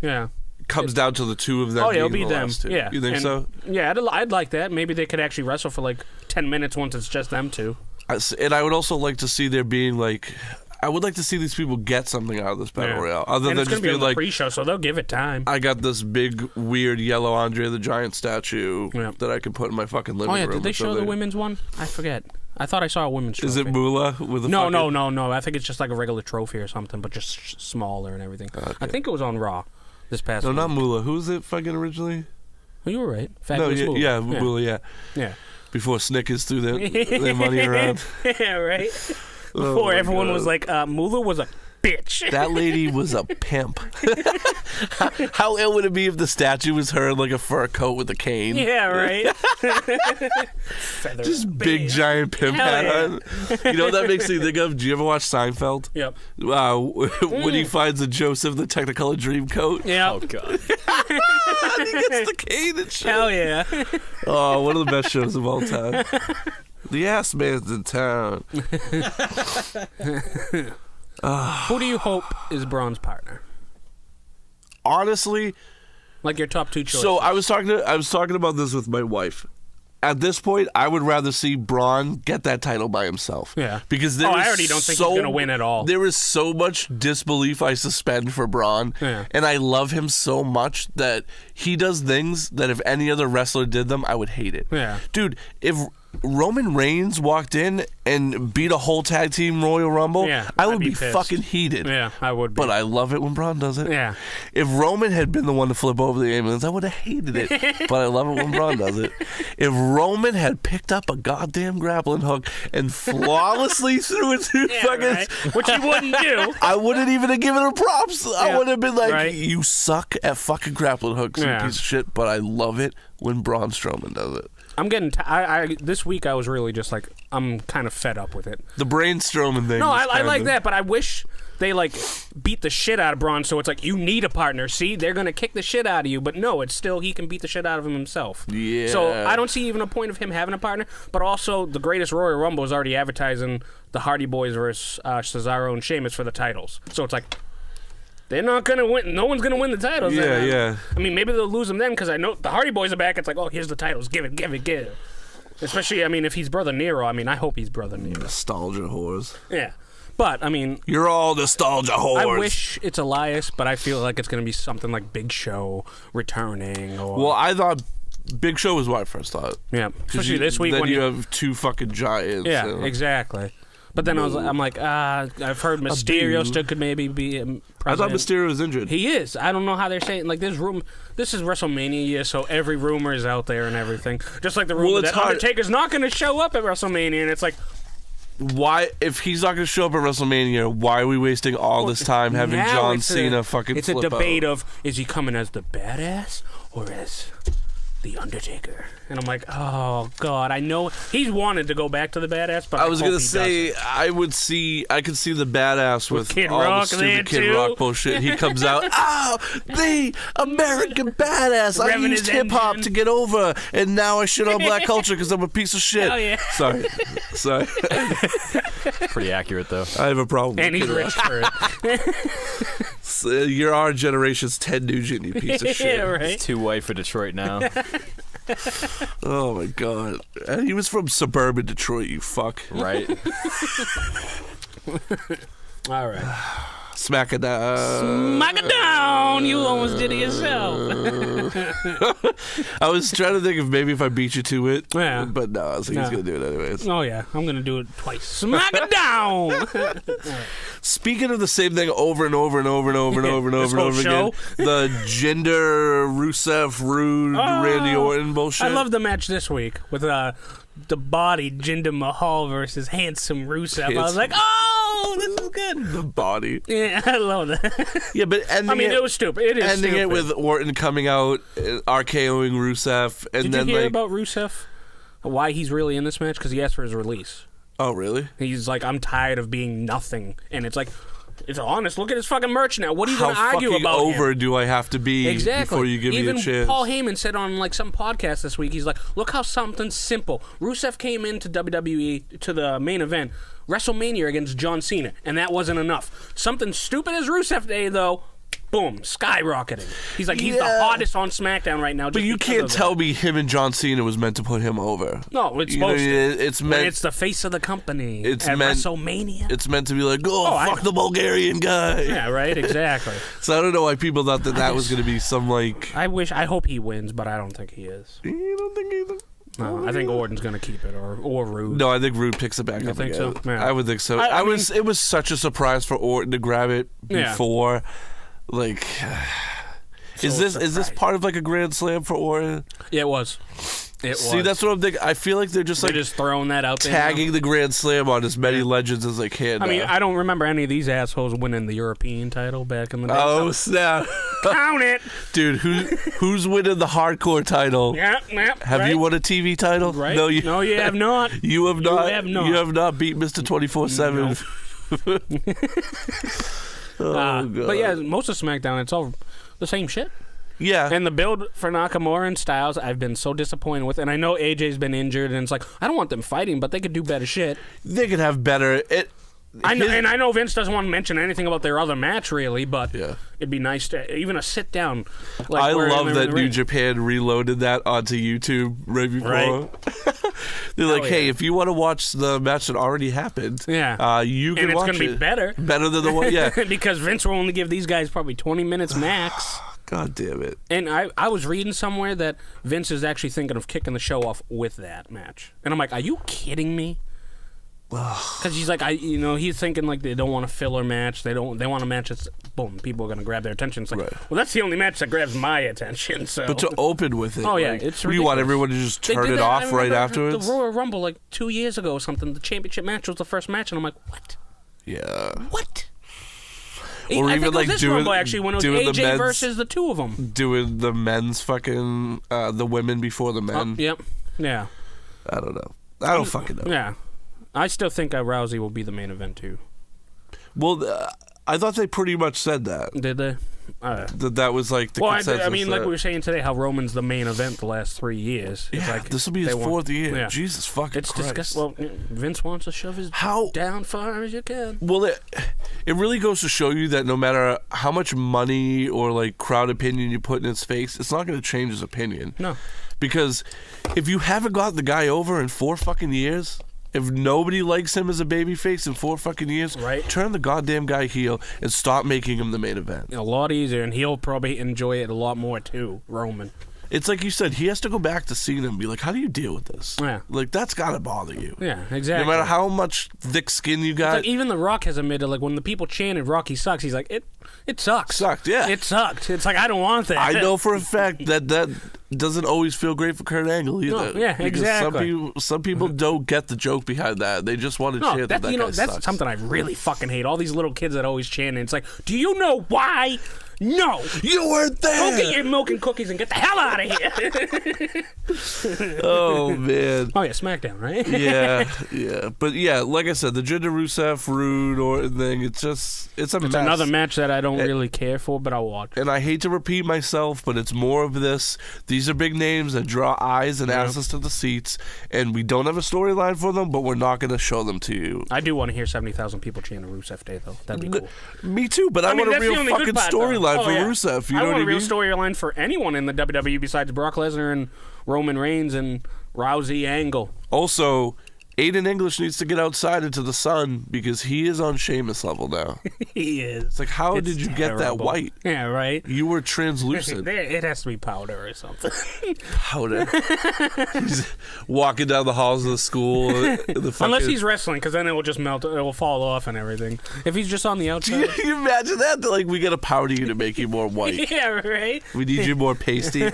comes down to the two of them. Oh, yeah, it'll be them. Yeah. You think so? Yeah, I'd like that. Maybe they could actually wrestle for like 10 minutes once it's just them two. And I would also like to see there being like... I would like to see these people get something out of this Battle Royale. Other than just being like... pre-show, so they'll give it time. I got this big, weird, yellow Andre the Giant statue that I can put in my fucking living room. Oh, yeah, did they show the women's one? I forget. I thought I saw a women's trophy. Is it Moolah with a No. I think it's just like a regular trophy or something, but just smaller and everything. Okay. I think it was on Raw this past week. No, not Moolah. Who was it fucking originally? Oh, you were right. Moolah. Moolah, yeah. Before Snickers threw their money around. Yeah, right. Before everyone was like, Moolah was a bitch. That lady was a pimp. How ill would it be if the statue was her in like a fur coat with a cane? Yeah, right. Just big giant pimp Hell hat yeah. on. You know what that makes me think of? Do you ever watch Seinfeld? Yep. When he finds a Joseph the Technicolor Dreamcoat. Yeah. Oh god. And he gets the cane and shit. Hell yeah. Oh, one of the best shows of all time. The ass man's in town. Who do you hope is Braun's partner? Honestly, Like your top two choices. so I was talking about this with my wife. At this point, I would rather see Braun get that title by himself. Yeah. Because there I is already don't think he's gonna win at all. There is so much disbelief I suspend for Braun. Yeah. And I love him so much that he does things that if any other wrestler did them, I would hate it. Yeah. Dude, if Roman Reigns walked in and beat a whole tag team Royal Rumble, Yeah, I would I'd be be pissed. fucking heated. Yeah, I would be. But I love it when Braun does it. Yeah. If Roman had been the one to flip over the ambulance, I would have hated it. But I love it when Braun does it. If Roman had picked up a goddamn grappling hook and flawlessly threw it through Yeah, fucking... right. Which he wouldn't do. I wouldn't even have given him props. I Yeah, would have been like, right. you suck at fucking grappling hooks, you Yeah. piece of shit. But I love it when Braun Strowman does it. I'm getting. This week I was really just like I'm kind of fed up with it. The Braun Strowman thing. No, is I like kinda- that, but I wish they like beat the shit out of Braun. So it's like you need a partner. See, they're gonna kick the shit out of you, but no, it's still he can beat the shit out of him himself. Yeah. So I don't see even a point of him having a partner. But also, the greatest Royal Rumble is already advertising the Hardy Boys versus Cesaro and Sheamus for the titles. So it's like. They're not going to win. No one's going to win the titles. Yeah, then. yeah. I mean, maybe they'll lose them then because I know the Hardy Boys are back. It's like, oh, here's the titles. Give it. Especially, I mean, if he's Brother Nero. I mean, I hope he's Brother Nero. Nostalgia whores. Yeah. But, I mean, You're all nostalgia whores. I wish it's Elias, but I feel like it's going to be something like Big Show returning. Or, Well, I thought Big Show was what I first thought. yeah. 'Cause Especially this week then when you have two fucking giants. Yeah, and- exactly. But then I'm like, I've heard Mysterio boo. still could maybe be I thought president. Mysterio was injured. He is. I don't know how they're saying. Like, this is WrestleMania year, so every rumor is out there and everything. Just like the rumor Well, it's that hard- Undertaker's not going to show up at WrestleMania, and it's like, Why, if he's not going to show up at WrestleMania, why are we wasting all this time having now John it's Cena fucking It's a flip debate out? of, is he coming as the badass or as the Undertaker? And I'm like, oh, God, I know he's wanted to go back to the badass, but I was going gonna to say I could see the badass with Kid all Rock the there, stupid Kid too. Rock bullshit. He comes out, the American badass. I Revving used his hip hop engine. to get over, and now I shit on black culture because I'm a piece of shit. Hell yeah. Sorry. Pretty accurate though. I have a problem. And with he's Kid rich Rock. for it. You're our generation's Ted Nugent, you piece of shit. Yeah, right. Too white for Detroit now. Oh my god. And he was from suburban Detroit, you fuck. Right? All right. Smack it down. Smack it down! You almost did it yourself. I was trying to think of maybe if I beat you to it. Yeah. But no, I was like, he's No. going to do it anyways. Oh, yeah. I'm going to do it twice. Smack it down! Speaking of the same thing over and over and over and over and over and This over and whole over show? again, the Jinder, Rusev, Rude, Randy Orton bullshit. I love the match this week with the body Jinder Mahal versus handsome Rusev. I was like, oh, this is good. the body. Yeah, I love that. Yeah, but ending I mean, it was stupid. It is ending stupid. it with Orton coming out, RKOing Rusev, and Did then you hear like, about Rusev? Why he's really in this match? Because he asked for his release. oh really? He's like, I'm tired of being nothing. And it's like, it's honest. Look at his fucking merch now. What are you How going to argue fucking about over here? do I have to be Exactly. before you give Even me a chance? Paul Heyman said on like some podcast this week, he's like, look how something simple. Rusev came into WWE to the main event, WrestleMania against John Cena, and that wasn't enough. Something stupid as Rusev Day, though, boom, skyrocketing. He's like, he's the Yeah. hottest on SmackDown right now. But you can't tell me him and John Cena was meant to put him over. No, it's You know, supposed to. It's When meant. it's the face of the company It's at meant- WrestleMania. It's meant to be like, I fuck know. the Bulgarian guy. Yeah, right, exactly. So I don't know why people thought that was going to be some like. I hope he wins, but I don't think he is. You don't think either? No, I think Orton's going to keep it, or Rude. No, I think Rude picks it back You up think again. so? Yeah. I would think so. I mean- It was such a surprise for Orton to grab it Yeah. before. Like, is this surprising. part of like a Grand Slam for Orton? Yeah, it was. See, that's what I'm thinking. I feel like they're just throwing that out there. Tagging the Grand Slam on as many legends as they can. I mean, I don't remember any of these assholes winning the European title back in the day. Oh, snap. Count it. Dude, who's winning the hardcore title? Yeah. Have you won a TV title? Right. No, you have not. You have not. You have not. You have not beat Mr. 24/7. God. But yeah, most of SmackDown, it's all the same shit. Yeah. And the build for Nakamura and Styles, I've been so disappointed with. And I know AJ's been injured, and it's like, I don't want them fighting, but they could do better shit. They could have better. I know Vince doesn't want to mention anything about their other match, really, but it'd be nice to even a sit down. Like, I love that New Japan reloaded that onto YouTube right before. Right. They're like, hey, if you want to watch the match that already happened, you can watch it. And it's going to be better than the one, because Vince will only give these guys probably 20 minutes max. God damn it. And I was reading somewhere that Vince is actually thinking of kicking the show off with that match. And I'm like, are you kidding me? Because he's like, he's thinking like they don't want a filler match. They want a match that's, boom, people are going to grab their attention. It's like, well, that's the only match that grabs my attention. So. But to open with it. Oh, yeah, it's ridiculous. You want everyone to just turn it off right afterwards? The Royal Rumble like 2 years ago or something, the championship match was the first match. And I'm like, what? Yeah. What? Or I even like doing Rumble, actually, when it was AJ versus the two of them. Doing the men's fucking, the women before the men. Yep. Yeah. I don't know. I don't fucking know. Yeah. I still think Rousey will be the main event, too. Well, I thought they pretty much said that. Did they? That was like the consensus. I mean, like we were saying today, how Roman's the main event the last 3 years. Yeah, like this will be his fourth year. Yeah. Jesus fucking Christ. It's disgusting. Well, Vince wants to shove his down far as you can. Well, it really goes to show you that no matter how much money or like crowd opinion you put in his face, it's not going to change his opinion. No. Because if you haven't got the guy over in 4 fucking years... If nobody likes him as a babyface in 4 fucking years, turn the goddamn guy heel and stop making him the main event. A lot easier, and he'll probably enjoy it a lot more too, Roman. It's like you said, he has to go back to Cena and be like, how do you deal with this? Yeah. Like, that's got to bother you. Yeah, exactly. No matter how much thick skin you got. It's like even The Rock has admitted, like, when the people chanted Rocky sucks, he's like, it sucks. Sucked, yeah. It sucked. It's like, I don't want that. I know for a fact that doesn't always feel great for Kurt Angle either. No, yeah, exactly. Some people don't get the joke behind that. They just want to chant that guy that's sucks. Something I really fucking hate. All these little kids that always chant, and it's like, do you know why? No. You weren't there. Go get your milk and cookies and get the hell out of here. Oh, man. Oh, yeah, SmackDown, right? Yeah. But, yeah, like I said, the Jinder Rusev, Rude Orton thing, it's a mess. It's another match that I don't really care for, but I'll watch. And I hate to repeat myself, but it's more of this. These are big names that draw eyes and asses to the seats, and we don't have a storyline for them, but we're not going to show them to you. I do want to hear 70,000 people chanting Rusev Day, though. That'd be cool. Me too, but I want a real fucking storyline for Rusev. You know what I mean? I want a real storyline for anyone in the WWE besides Brock Lesnar and Roman Reigns and Rousey Angle. Also, Aiden English needs to get outside into the sun because he is on Sheamus level now. He is. It's like, how did you get that white? Yeah, right. You were translucent. It has to be powder or something. Powder. He's walking down the halls of the school. Unless he's wrestling, because then it will just melt. It will fall off and everything. If he's just on the outside. Can you imagine that? Like, we got to powder you to make you more white. Yeah, right. We need you more pasty.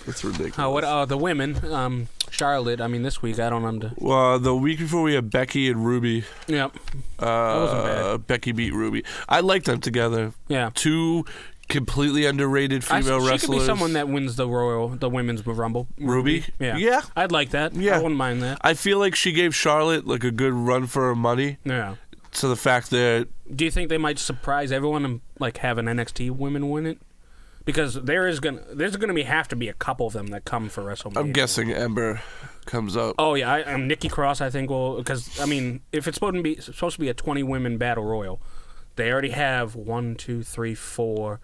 That's ridiculous. The women, Charlotte, I mean, this week, I don't understand. Well, the week before we had Becky and Ruby. Yep. That wasn't bad. Becky beat Ruby. I like them together. Yeah. 2 completely underrated female wrestlers. She could be someone that wins the Women's Rumble. Ruby? Yeah. I'd like that. Yeah. I wouldn't mind that. I feel like she gave Charlotte like a good run for her money. Yeah. So the fact that... Do you think they might surprise everyone and like have an NXT women win it? Because there's gonna have to be a couple of them that come for WrestleMania. I'm guessing Ember comes up. Oh yeah, Nikki Cross I think will, because I mean if it's supposed to be a 20 women battle royal, they already have 4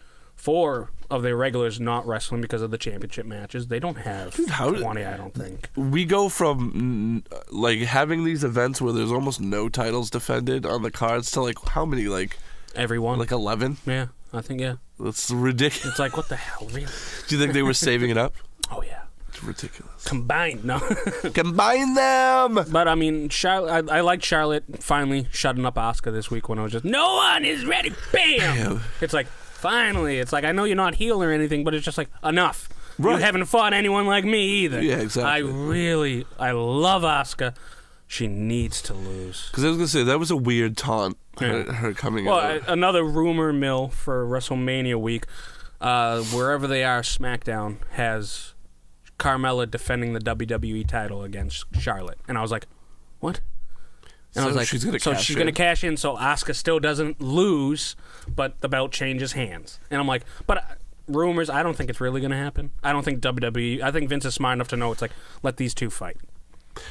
of their regulars not wrestling because of the championship matches. They don't have 20, I don't think. We go from like having these events where there's almost no titles defended on the cards to like how many, like everyone, like 11. Yeah, I think That's ridiculous. It's like, what the hell, really? Do you think they were saving it up? Oh, yeah. It's ridiculous. Combined, no. Combine them! But, I mean, Charlotte, I liked Charlotte finally shutting up Asuka this week when it was just, no one is ready, bam! It's like, finally. It's like, I know you're not heel or anything, but it's just like, enough. You haven't fought anyone like me either. Yeah, exactly. I love Asuka. She needs to lose. Because I was going to say, that was a weird taunt, her coming out. Well, another rumor mill for WrestleMania week. Wherever they are, SmackDown has Carmella defending the WWE title against Charlotte. And I was like, what? And I was like, she's going to cash in, so Asuka still doesn't lose, but the belt changes hands. And I'm like, but rumors, I don't think it's really going to happen. I don't think WWE, I think Vince is smart enough to know it's like, let these two fight.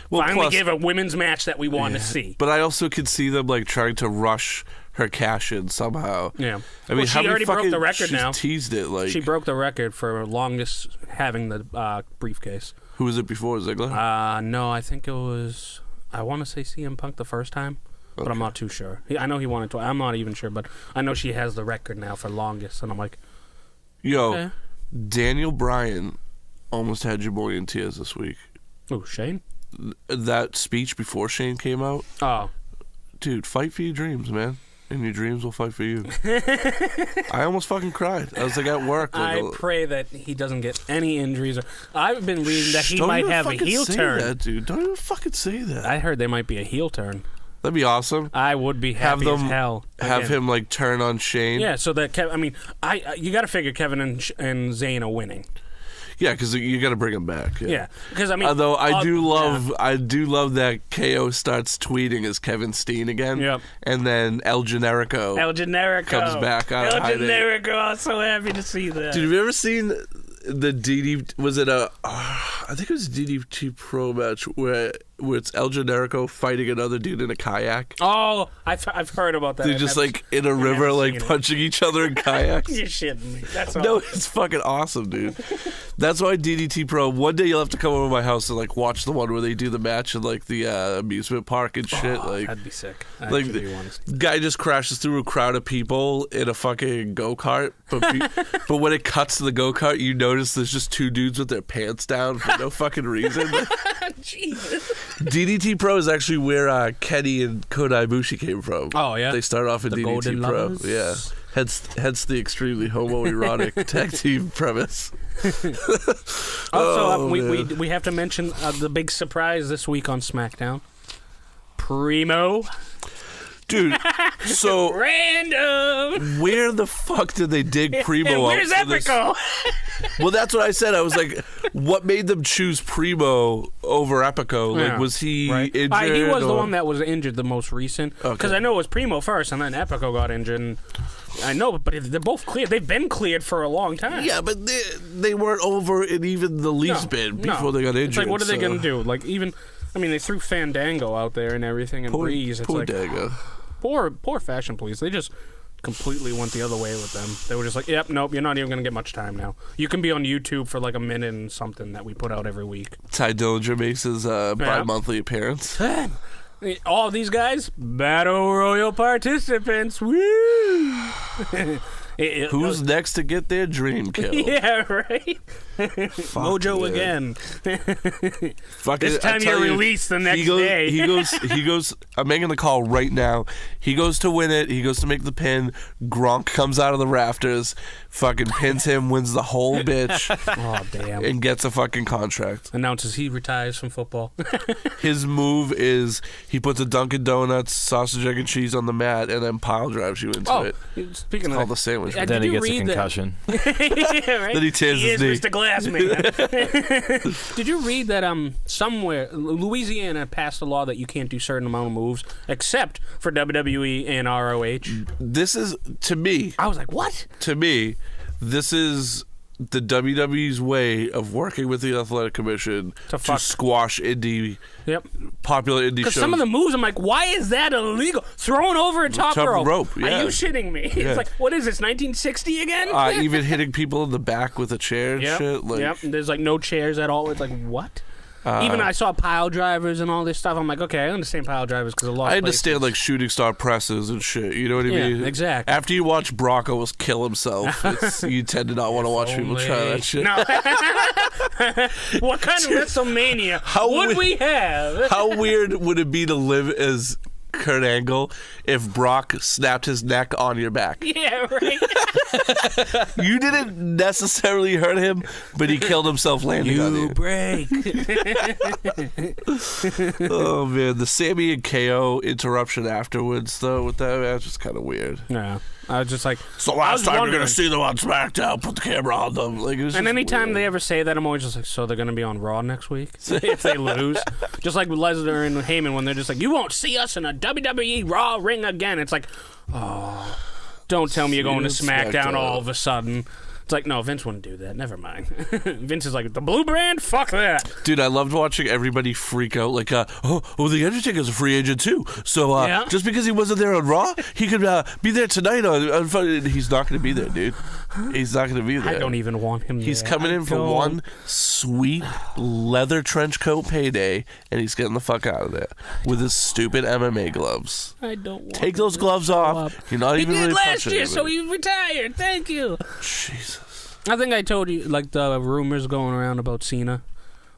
Well, Finally give a women's match that we want to see. But I also could see them like trying to rush her cash in somehow. Yeah. I mean, she already broke the record she's now. Teased it like she broke the record for longest having the briefcase. Who was it before, Ziggler? No, I think it was. I want to say CM Punk the first time, but I'm not too sure. I know he won it twice. I'm not even sure, but I know she has the record now for longest, and I'm like, yo, okay. Daniel Bryan almost had your boy in tears this week. Oh, Shane. That speech before Shane came out. Oh, dude, fight for your dreams, man. And your dreams will fight for you. I almost fucking cried. I was like at work. Like, I pray that he doesn't get any injuries. I've been reading that he might have a heel turn. That, dude. Don't even fucking say that. I heard there might be a heel turn. That'd be awesome. I would be happy as hell. Have him like turn on Shane. Yeah, so that you got to figure Kevin and Zayn are winning. Yeah, because you got to bring him back. Yeah, because I mean, although I do love that KO starts tweeting as Kevin Steen again. Yep. And then El Generico comes back out of hiding. El Generico, I'm so happy to see that. Dude, have you ever seen the DDT? Was it I think it was a DDT Pro match where it's El Generico fighting another dude in a kayak. Oh, I've heard about that. They're just like in a river, like punching each other in kayaks. You're shitting me. That's no, it's fucking awesome, dude. That's why DDT Pro. One day you'll have to come over to my house and like watch the one where they do the match in like the amusement park and shit. Like that'd be sick. Like the guy just crashes through a crowd of people in a fucking go-kart, but when it cuts to the go-kart, you notice there's just two dudes with their pants down for no fucking reason. Jesus. DDT Pro is actually where Kenny and Kota Ibushi came from. Oh yeah, they started off in DDT Golden Pro. Lovers? Yeah, hence the extremely homoerotic tag team premise. Also, we have to mention the big surprise this week on SmackDown. Primo. Dude, so random. Where the fuck did they dig Primo and up? Where's Epico? Well, that's what I said. I was like, what made them choose Primo over Epico? Like, was he injured? He was the one that was injured the most recent. Because I know it was Primo first, and then Epico got injured. And I know, but they're both cleared. They've been cleared for a long time. Yeah, but they weren't over in even the least bit before they got injured. It's like, what are they going to do? Like, even, I mean, they threw Fandango out there and everything, and Breeze. It's poor like, Dango. Poor Fashion Police. They just completely went the other way with them. They were just like, yep, nope, you're not even going to get much time now. You can be on YouTube for like a minute and something that we put out every week. Ty Dillinger makes his bi-monthly appearance. All of these guys, Battle Royal participants. Woo! Who's next to get their dream kill? Yeah, right? Mojo again. This time you release the next day. He goes, I'm making the call right now. He goes to win it. He goes to make the pin. Gronk comes out of the rafters, fucking pins him, wins the whole bitch. Oh, damn. And gets a fucking contract. Announces he retires from football. His move is he puts a Dunkin' Donuts, sausage, egg, and cheese on the mat and then pile drives you into it. Speaking of called the sandwich. Then he gets a concussion. Yeah, right? Then he tears his knee. Mr. Glassman. Did you read that somewhere Louisiana passed a law that you can't do certain amount of moves except for WWE and ROH? This is, to me... I was like, what? To me, this is the WWE's way of working with the Athletic Commission to squash popular indie shows. Because some of the moves, I'm like, why is that illegal? Throwing over a top rope. Yeah. Are you shitting me? Yeah. It's like, what is this, 1960 again? Even hitting people in the back with a chair and shit. Like, there's like no chairs at all. It's like, what? Even I saw pile drivers and all this stuff. I'm like, okay, I understand pile drivers because a lot. I understand like shooting star presses and shit. You know what I mean? Yeah, exactly. After you watch Brock almost kill himself, you tend to not want to watch people try that shit. No. What kind of WrestleMania would we have? How weird would it be to live as Kurt Angle if Brock snapped his neck on your back. Yeah, right. You didn't necessarily hurt him, but he killed himself landing on you. You break. Oh man, the Sammy and KO interruption afterwards though with that match was kind of weird. Yeah, I was just like, So last time you're gonna see them on SmackDown, put the camera on them. Like, and anytime they ever say that, I'm always just like, so they're gonna be on Raw next week if they lose. Just like with Lesnar and Heyman when they're just like, you won't see us in a WWE Raw ring again. It's like, oh, don't tell me you're going to SmackDown all of a sudden. It's like, no, Vince wouldn't do that. Never mind. Vince is like, the blue brand? Fuck that. Dude, I loved watching everybody freak out. Like, the Undertaker's a free agent too. So just because he wasn't there on Raw, he could be there tonight. He's not going to be there, dude. He's not going to be there. I don't even want him there. He's coming in for one sweet leather trench coat payday, and he's getting the fuck out of there with his stupid MMA gloves. I don't want Take those gloves off. You're not even really last year, anybody. so he retired. Thank you. Jesus. I think I told you, like, the rumors going around about Cena.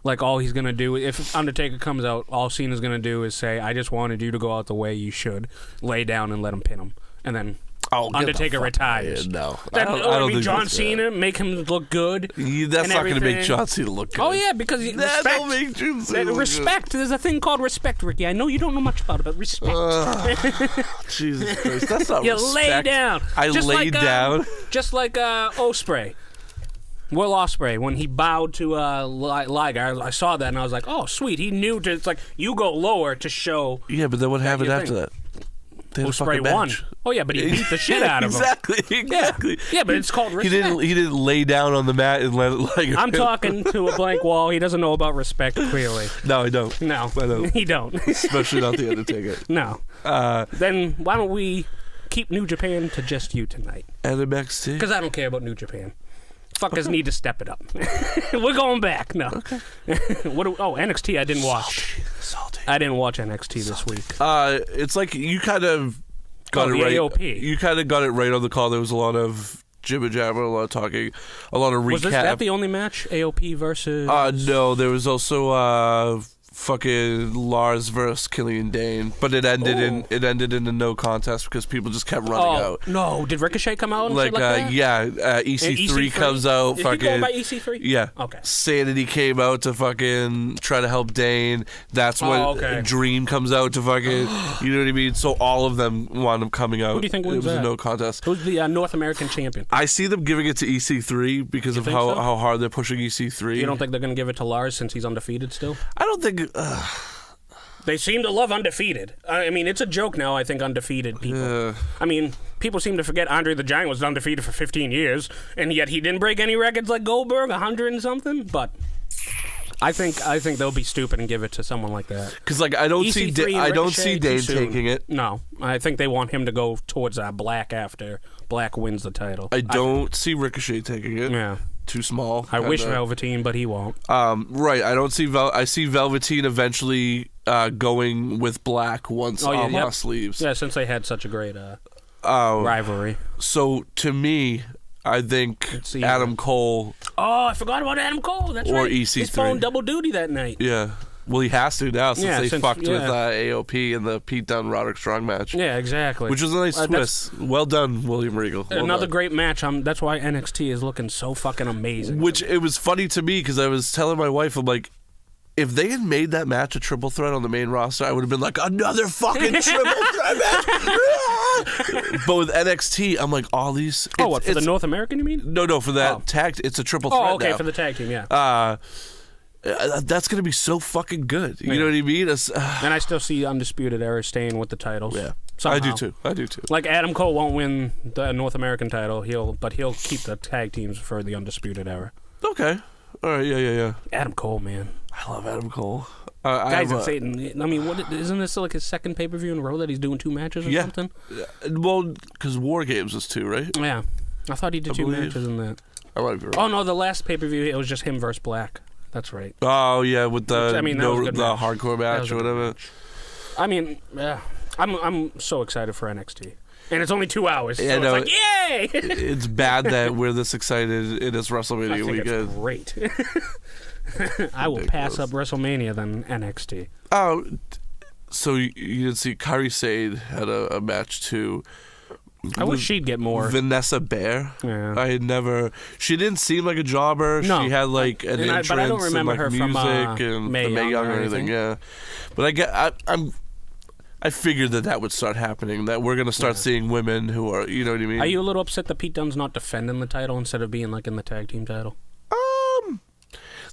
Like, all he's going to do, if Undertaker comes out, all Cena's going to do is say, I just wanted you to go out the way you should. Lay down and let him pin him. And then Undertaker retires. No. Then, I don't think John that's Cena, make him look good. That's not going to make John Cena look good. Oh, yeah, because That don't make John Cena look respect. good. There's a thing called respect, Ricky. I know you don't know much about it, but respect. Jesus Christ. That's not you respect. lay down. I laid down. Just like Ospreay. Will Ospreay, when he bowed to Liger, I saw that and I was like, oh, sweet. He knew it's like, you go lower to show. Yeah, but then what happened after that? Ospreay won. Oh, yeah, but he beat the shit out of him. Exactly. Yeah, but it's called respect. He didn't lay down on the mat and let it like. I'm talking to a blank wall. He doesn't know about respect, clearly. No, I don't. No, I don't. He don't. Especially not the Undertaker. No. Then why don't we keep New Japan to just you tonight? NXT? Because I don't care about New Japan. Fuckers need to step it up. We're going back. No. Okay. NXT I didn't watch. Salty. I didn't watch NXT this week. It's like you kind of got it right. AOP. You kind of got it right on the call. There was a lot of jibber jabber, a lot of talking, a lot of recap. Was that the only match? AOP versus? No, there was also fucking Lars versus Killian Dane, but it ended in a no contest because people just kept running out. No, did Ricochet come out? And Like, shit like that? yeah, EC3 comes out. Is fucking, he going by EC3? Yeah. Okay. Sanity came out to fucking try to help Dane. That's when Dream comes out to fucking, you know what I mean? So all of them wound up coming out. Who do you think wins It was that? a no contest. Who's the North American champion? I see them giving it to EC3 because of how hard they're pushing EC3. You don't think they're going to give it to Lars since he's undefeated still? I don't think... They seem to love undefeated. I mean, it's a joke now, I think, undefeated people. I mean, people seem to forget Andre the Giant was undefeated for 15 years, and yet he didn't break any records like Goldberg, 100 and something. But I think they'll be stupid and give it to someone like that. Because like I don't see Dane taking it. No, I think they want him to go towards Black after Black wins the title. I don't see Ricochet taking it. Yeah. Too small. I wish Velveteen, but he won't. Right. I don't see I see Velveteen eventually going with Black once Omos leaves. Yeah, since they had such a great rivalry. So to me, I think Adam Cole. Oh, I forgot about Adam Cole. That's or right. EC3. He's pulling double duty that night. Yeah. Well, he has to now since they fucked with AOP in the Pete Dunne Roderick Strong match. Yeah, exactly. Which was a nice twist. Well done, William Regal. Another great match. That's why NXT is looking so fucking amazing. Which it was funny to me because I was telling my wife, I'm like, if they had made that match a triple threat on the main roster, I would have been like, another fucking triple threat match. But with NXT, I'm like, all these. For the North American, you mean? No, for that tag. It's a triple threat. Oh, okay, now. For the tag team, yeah. That's going to be so fucking good. You know what I mean? And I still see Undisputed Era staying with the titles. Yeah. Somehow. I do too. Like Adam Cole won't win the North American title, but he'll keep the tag teams for the Undisputed Era. Okay. All right, yeah. Adam Cole, man. I love Adam Cole. Guys insane. I mean, isn't this like his second pay-per-view in a row that he's doing 2 matches or something? Well, because War Games was 2, right? Yeah. I thought he did 2 matches in that. I might be wrong. Oh, no, the last pay-per-view, it was just him versus Black. That's right. Oh, yeah, with the, the hardcore match or whatever. Match. I mean, I'm so excited for NXT. And it's only 2 hours, so it's like, yay! It's bad that we're this excited in this WrestleMania weekend. It's great. I will pass up WrestleMania than NXT. Oh, So you didn't see Kairi Sane had a match too. I wish she'd get more. Vanessa Bayer. Yeah. I had never. She didn't seem like a jobber. No. She had like an entrance but I don't remember and like her music from and Mae the Mae Young Young or or anything. Yeah, but I figured that would start happening. That we're gonna start seeing women who are, you know what I mean. Are you a little upset that Pete Dunne's not defending the title instead of being like in the tag team title?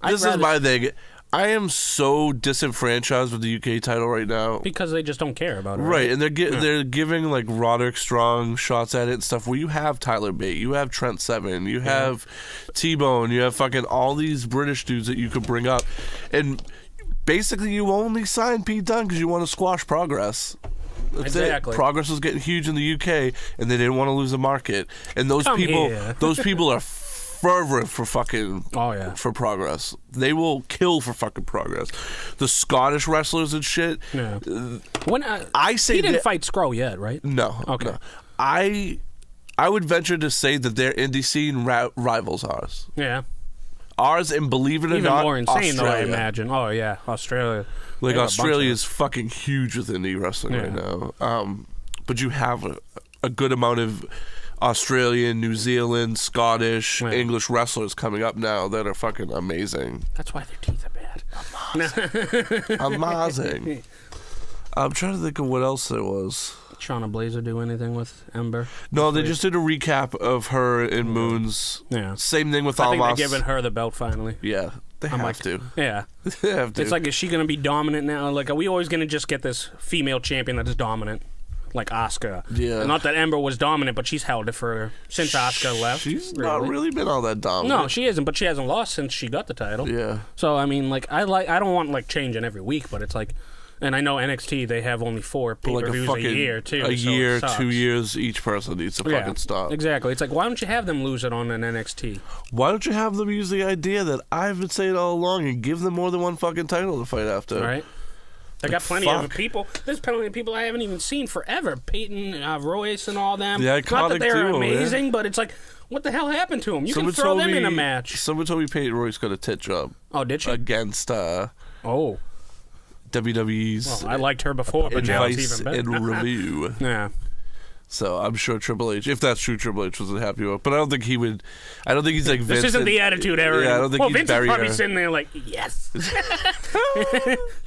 This is my thing. I am so disenfranchised with the UK title right now. Because they just don't care about it. Right, and they're giving like Roderick Strong shots at it and stuff where you have Tyler Bate, you have Trent Seven, you have T-Bone, you have fucking all these British dudes that you could bring up. And basically you only signed Pete Dunne because you want to squash Progress. That's exactly. It. Progress was getting huge in the UK and they didn't want to lose the market. And those people are fervent for fucking for Progress. They will kill for fucking Progress. The Scottish wrestlers and shit. Yeah. When I say he didn't fight Scro yet, right? No. Okay. No. I would venture to say that their indie scene rivals ours. Yeah. Ours, and believe it or even not, more insane Australia. though, I imagine. Oh yeah, Australia. Like Australia is fucking huge with indie wrestling right now. But you have a good amount of Australian, New Zealand, Scottish, English wrestlers coming up now that are fucking amazing. That's why their teeth are bad. Amazing. I'm trying to think of what else there was. Shauna Blazer do anything with Ember? No, they just did a recap of her and Moon's. Yeah. Same thing with I think Almas. they're giving her the belt finally. Yeah, they have to. Yeah. They have to. It's like, is she going to be dominant now? Like, are we always going to just get this female champion that is dominant? Like Asuka. Yeah. Not that Ember was dominant, but she's held it since Asuka left. She's not really been all that dominant. No, she isn't, but she hasn't lost since she got the title. Yeah. So, I mean, like, I don't want, like, changing every week, but it's like, and I know NXT, they have only 4 pay-per-views a year, too. A year, 2 years, each person needs to fucking stop. Exactly. It's like, why don't you have them lose it on an NXT? Why don't you have them use the idea that I've been saying all along and give them more than one fucking title to fight after? All right. I got plenty of people. There's plenty of people I haven't even seen forever. Peyton, Royce, and all them. The iconic Not that they're duo, amazing, but it's like, what the hell happened to them? You can throw them in a match. Someone told me Peyton Royce got a tit job. Oh, did she? Against WWE's. Well, I liked her before, but now it's even better. And review. Yeah. So I'm sure Triple H, if that's true, Triple H wasn't happy with it. But I don't think he would. I don't think he's like Vince. This isn't the Attitude Era. Yeah, I don't think he's Vince is probably sitting there like, yes.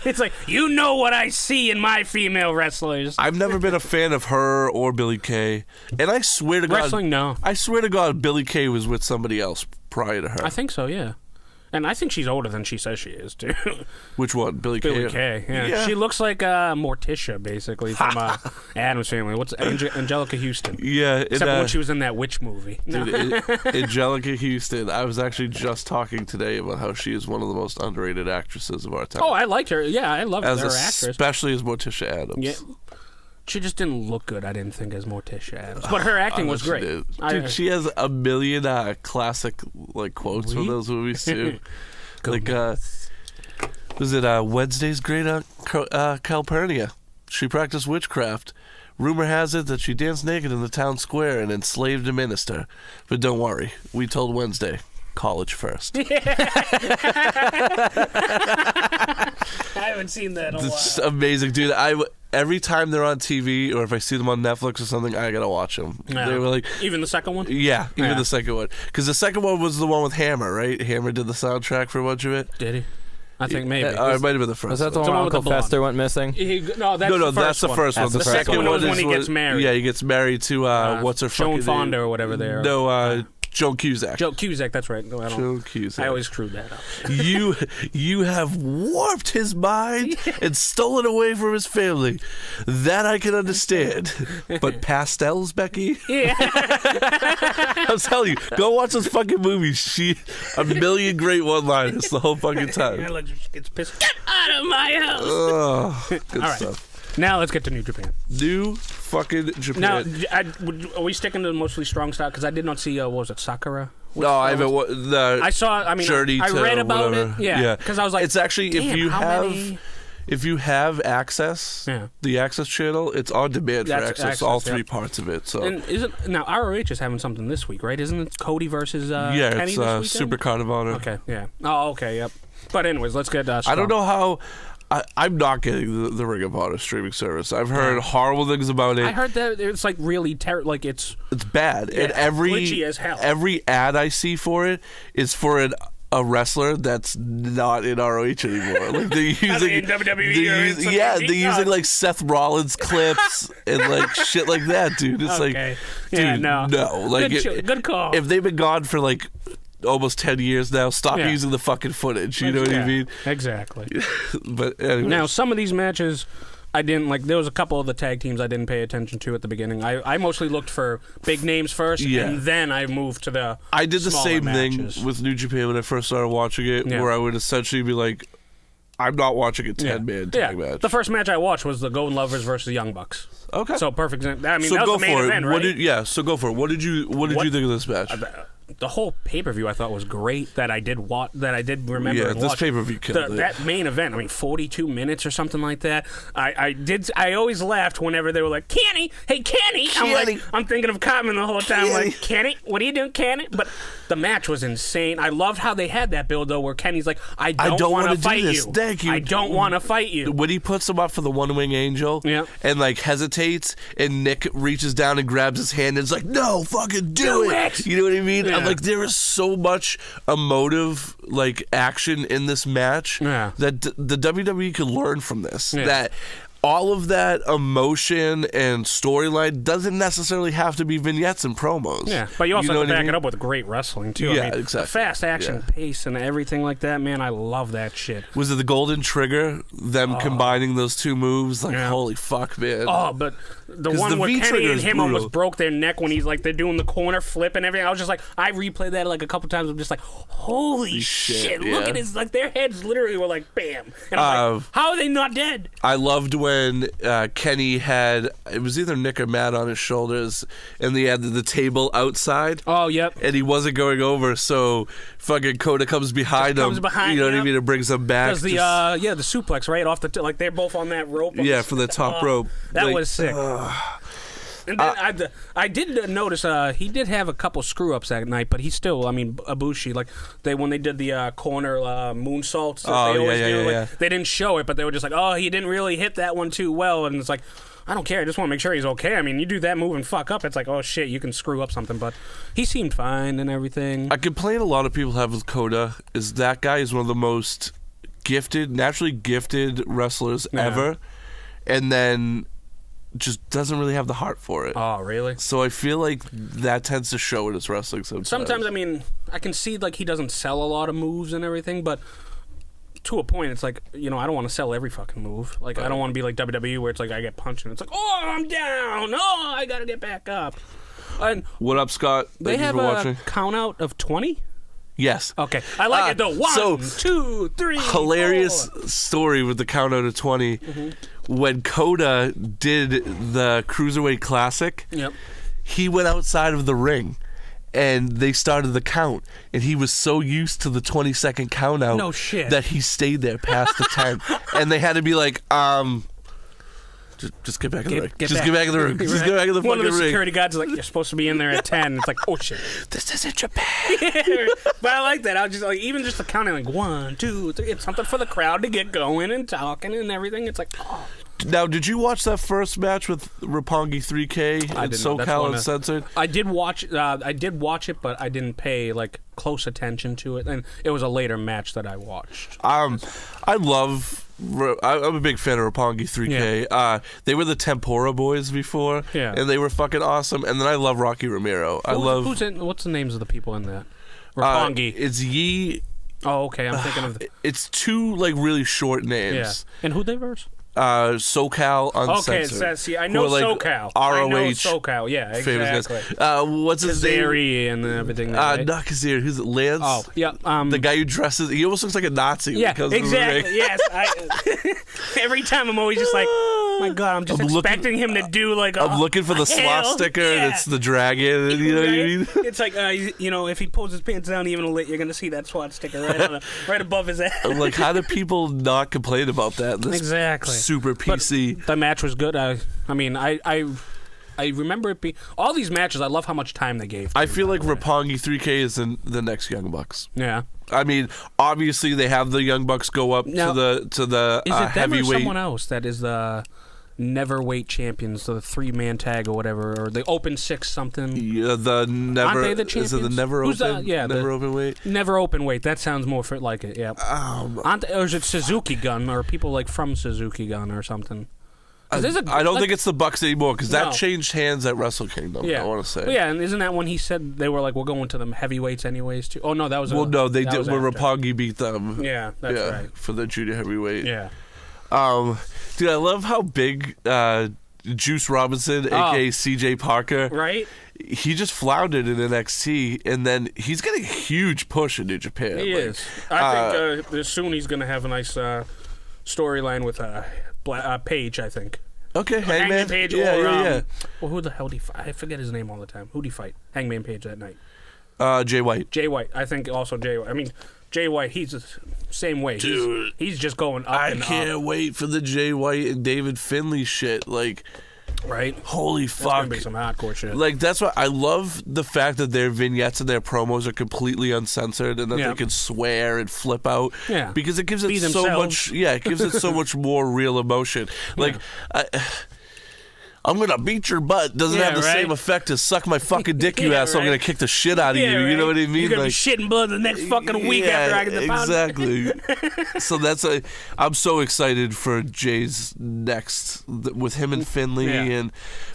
It's like, you know what I see in my female wrestlers. I've never been a fan of her or Billie Kay. And I swear to God. Wrestling, no. I swear to God, Billie Kay was with somebody else prior to her. I think so, yeah. And I think she's older than she says she is, too. Which one? Billie Kay? Billie Kay, yeah. She looks like Morticia, basically, from Addams Family. What's Angelica Houston? Yeah. Except when she was in that witch movie. Dude, Angelica Houston. I was actually just talking today about how she is one of the most underrated actresses of our time. Oh, I liked her. Yeah, I loved her actress. Especially as Morticia Addams. Yeah. She just didn't look good, I didn't think, as Morticia Addams. But her acting was great. Dude, she has a million classic quotes from those movies, too. Was it Wednesday's Great Aunt Calpurnia? She practiced witchcraft. Rumor has it that she danced naked in the town square and enslaved a minister. But don't worry, we told Wednesday. College first. I haven't seen that in a while. It's amazing, dude. Every time they're on TV or if I see them on Netflix or something, I gotta watch them. Yeah. They were like, even the second one? Yeah, even the second one. Because the second one was the one with Hammer, right? Hammer did the soundtrack for a bunch of it. Did he? I think maybe. It might have been the first. Was that the one where Uncle Fester went missing? No, that's the first one. The second one was when he gets married. Yeah, he gets married to what's her fucking name? Joan Fonda or whatever they are. No, Joan Cusack. Joan Cusack, that's right. Joan Cusack. I always screwed that up. You have warped his mind and stolen away from his family. That I can understand. But pastels, Becky? Yeah. I'm telling you, go watch those fucking movies. A million great one-liners the whole fucking time. She gets pissed. Get out of my house! Oh, good stuff. Now let's get to New Japan. New fucking Japan. Now, are we sticking to the mostly strong style? Because I did not see, what was it, Sakura? No, I haven't. I saw, I read about whatever. it. Yeah. Because I was like, it's actually, if you have access, the Access channel, it's on demand for access, all 3 parts of it. So. And now ROH is having something this week, right? Isn't it Cody versus Kenny it's this Super Card of Honor. Okay, yeah. Oh, okay, yep. But anyways, let's get I don't know how. I'm not getting the Ring of Honor streaming service. I've heard horrible things about it. I heard that it's like really like it's bad. Yeah, and glitchy as hell. Every ad I see for it is for a wrestler that's not in ROH anymore. Like they're using in WWE. they're using like Seth Rollins clips and like shit like that, dude. It's like, dude, no. Like good call. If they've been gone for like almost 10 years now, stop using the fucking footage. You know what I mean? Exactly. But anyway. Now, some of these matches I didn't like. There was a couple of the tag teams I didn't pay attention to at the beginning. I mostly looked for big names first, and then I moved to the I did the same matches. thing with New Japan when I first started watching it, where I would essentially be like, I'm not watching a 10-man tag match. The first match I watched was the Golden Lovers versus the Young Bucks. Okay. So perfect. I mean, so that was the main event, right? So go for it. What did you think of this match? The whole pay-per-view I thought was great that I did remember and this watch. pay-per-view killed it. That main event, I mean, 42 minutes or something like that. I always laughed whenever they were like, Kenny, hey, Kenny. I'm thinking of Cotman the whole time. I'm like, Kenny, what are you doing, Kenny? But the match was insane. I loved how they had that build, though, where Kenny's like, I don't want to fight you. Thank you. I don't want to fight you. When he puts him up for the one-wing angel and, like, hesitates, and Nick reaches down and grabs his hand and is like, no, fucking do it. You know what I mean? Yeah. I'm like, there is so much emotive, like, action in this match that the WWE could learn from this. That all of that emotion and storyline doesn't necessarily have to be vignettes and promos. Yeah, but you also have to back it up with great wrestling, too. Yeah, I mean, exactly. The fast action pace and everything like that, man, I love that shit. Was it the Golden Trigger, them combining those two moves? Like, holy fuck, man. Oh, but the one where Kenny and him almost broke their neck when he's like, they're doing the corner flip and everything. I was just like, I replayed that like a couple times. I'm just like, holy shit. Look at his, like, their heads literally were like, bam. And I'm like, how are they not dead? I loved when Kenny had, it was either Nick or Matt on his shoulders, and they had the table outside. Oh, yep. And he wasn't going over, so fucking Coda comes behind him. You know what I mean? It brings him back. Does the suplex right off the like they're both on that rope. Yeah, for the top rope. That was sick. And then I did notice he did have a couple screw ups that night, but he still, I mean, Ibushi, like when they did the corner moonsaults, they always do, they didn't show it, but they were just like, oh, he didn't really hit that one too well, and it's like, I don't care, I just want to make sure he's okay. I mean, you do that move and fuck up, it's like, oh shit, you can screw up something, but he seemed fine and everything. A complaint a lot of people have with Coda is that guy is one of the most naturally gifted wrestlers ever, and then just doesn't really have the heart for it. Oh, really? So I feel like that tends to show in his wrestling sometimes. Sometimes, I mean, I can see like he doesn't sell a lot of moves and everything, but to a point, it's like, you know, I don't want to sell every fucking move. Like, I don't want to be like WWE where it's like I get punched and it's like, oh, I'm down. Oh, I got to get back up. And what up, Scott? They have a count out of 20? Yes. Okay. I like it though. 1, 2, 3. Hilarious 4. story with the count out of 20. Mm-hmm. When Coda did the Cruiserweight Classic, he went outside of the ring and they started the count, and he was so used to the 20-second count out that he stayed there past the 10. And they had to be like, Just get back in the ring. Just get back in the room. Just get back in the fucking ring. One of the security guards is like, you're supposed to be in there at 10. It's like, oh shit. This isn't Japan. But I like that. I was just like, even just the counting, like 1, 2, 3. It's something for the crowd to get going and talking and everything. It's like, oh. Now, did you watch that first match with Roppongi 3K and SoCal Uncensored? I did watch it, but I didn't pay like close attention to it, and it was a later match that I watched. I'm a big fan of Roppongi 3K. Yeah. They were the Tempura Boys before, and they were fucking awesome. And then I love Rocky Romero. What's the names of the people in that? Roppongi. It's Yi. Oh, okay. I'm thinking of. It's two like really short names. Yeah. And who they verse? SoCal Uncensored. Okay, I know SoCal. ROH. I know SoCal, yeah, exactly. What's his name? Kazari and everything. Right? Not Kazari. Who's it? Lance? Oh, yeah. The guy who dresses, he almost looks like a Nazi. Yeah, exactly. Yes. Every time I'm always just like, my God, I'm just expecting him to do like I'm looking for the slot sticker, and it's the dragon. You know what I mean? It's like, if he pulls his pants down even a little, you're going to see that SWAT sticker right above his head. I'm like, how do people not complain about that? Exactly. Super PC. But the match was good. I I remember it being all these matches. I love how much time they gave. I feel like Roppongi 3K is the next Young Bucks. Yeah. I mean, obviously they have the Young Bucks go up now, to the is it them heavyweight. Or someone else that is the Neverweight champions, the 3-man tag or whatever, or the Open 6 something. Yeah, the never. Aren't they the champions? Is it the Never Who's Open? Never Open Weight. Never Open Weight. That sounds more like it. Yeah. Or is it Suzuki Gun or people like from Suzuki Gun or something? I don't think it's the Bucks anymore because that changed hands at Wrestle Kingdom. I want to say. Well, yeah, and isn't that when he said they were like, we're going to the heavyweights anyways too? Oh no, that was. Well, no, they did when Roppongi beat them. Yeah, that's right. For the junior heavyweight. Yeah. Dude, I love how big Juice Robinson, aka CJ Parker, right? He just floundered in NXT, and then he's getting a huge push in New Japan. He is. I think soon he's going to have a nice storyline with Page. I think. Okay, Hangman Page. Yeah. Well, who the hell did he fight? I forget his name all the time. Who did he fight? Hangman Page that night. Jay White. Jay White. I think also Jay White. I mean, Jay White. He's the same way. Dude, he's just going up and up. I can't wait for the Jay White and David Finlay shit. Like, right? Holy that's fuck! Gonna be some hardcore shit. Like that's why I love the fact that their vignettes and their promos are completely uncensored and that they can swear and flip out. Yeah, because it gives it so much. Yeah, it gives it so much more real emotion. Like. I'm gonna beat your butt doesn't have the same effect as suck my fucking dick, you ass. So I'm gonna kick the shit out of you. You know what I mean? You're gonna be shitting blood the next fucking week after I get the pound. Exactly. So I'm so excited for Jay's next with him and Finlay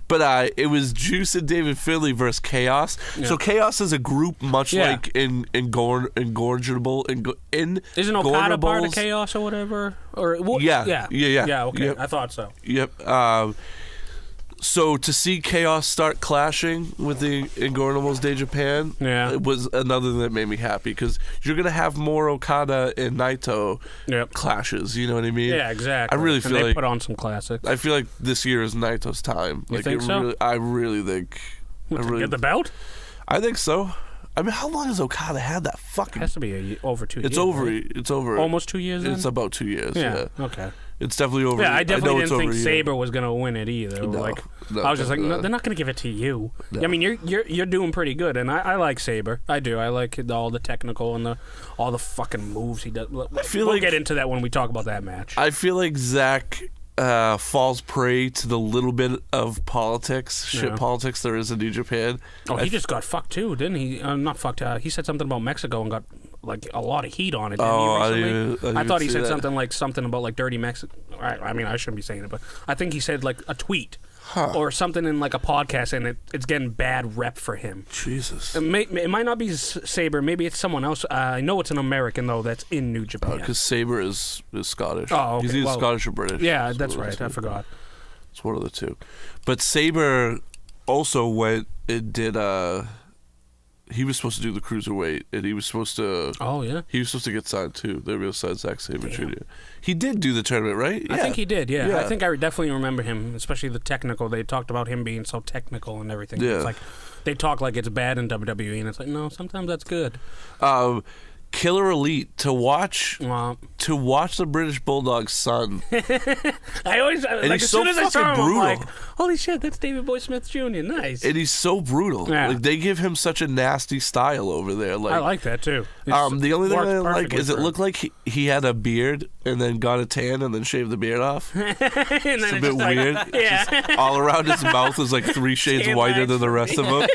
but it was Juice and David Finlay versus Chaos. Yeah. So Chaos is a group much like Ingorgeable. Isn't Okada part of Chaos or whatever? Or yeah. Okay, yep. I thought so. Yep. So to see Chaos start clashing with the Ingornables Day Japan it was another thing that made me happy because you're going to have more Okada and Naito clashes, you know what I mean? Yeah, exactly. I really feel like they put on some classics. I feel like this year is Naito's time. You think so? I really think... Get the belt? I think so. I mean, how long has Okada had that fucking... It has to be over 2 years. It's over. Almost 2 years then? It's about 2 years, yeah. Okay. It's definitely over. Yeah, I definitely didn't think Sabre was going to win it either. No, I was just like, no, they're not going to give it to you. No. I mean, you're doing pretty good, and I like Sabre. I do. I like all the technical and all the fucking moves he does. We'll get into that when we talk about that match. I feel like Zach falls prey to the little bit of politics, politics there is in New Japan. Oh, he just got fucked too, didn't he? Not fucked. He said something about Mexico and got like a lot of heat on it. I thought he said something about like dirty Mexico. I mean, I shouldn't be saying it, but I think he said like a tweet or something in like a podcast, and it's getting bad rep for him. Jesus, it might not be Sabre. Maybe it's someone else. I know it's an American though that's in New Japan. Because Sabre is Scottish. Oh, okay. He's either Scottish or British. Yeah, that's right. I forgot. It's one of the two. But Sabre also went and did he was supposed to do the cruiserweight, and he was supposed to. Oh yeah. He was supposed to get signed too. They real signed Zack Sabre Jr. He did do the tournament, right? I think he did. Yeah. I think I definitely remember him, especially the technical. They talked about him being so technical and everything. Yeah. It's like they talk like it's bad in WWE, and it's like no, sometimes that's good. Killer Elite to watch the British Bulldog's son. I always like as soon as I saw him, I'm like, holy shit, that's David Boy Smith Jr. Nice. And he's so brutal. Yeah. Like they give him such a nasty style over there. Like I like that too. The only thing I like is it looked like he had a beard and then got a tan and then shaved the beard off. It's a bit weird. Just all around his mouth was like 3 shades whiter than the rest of him.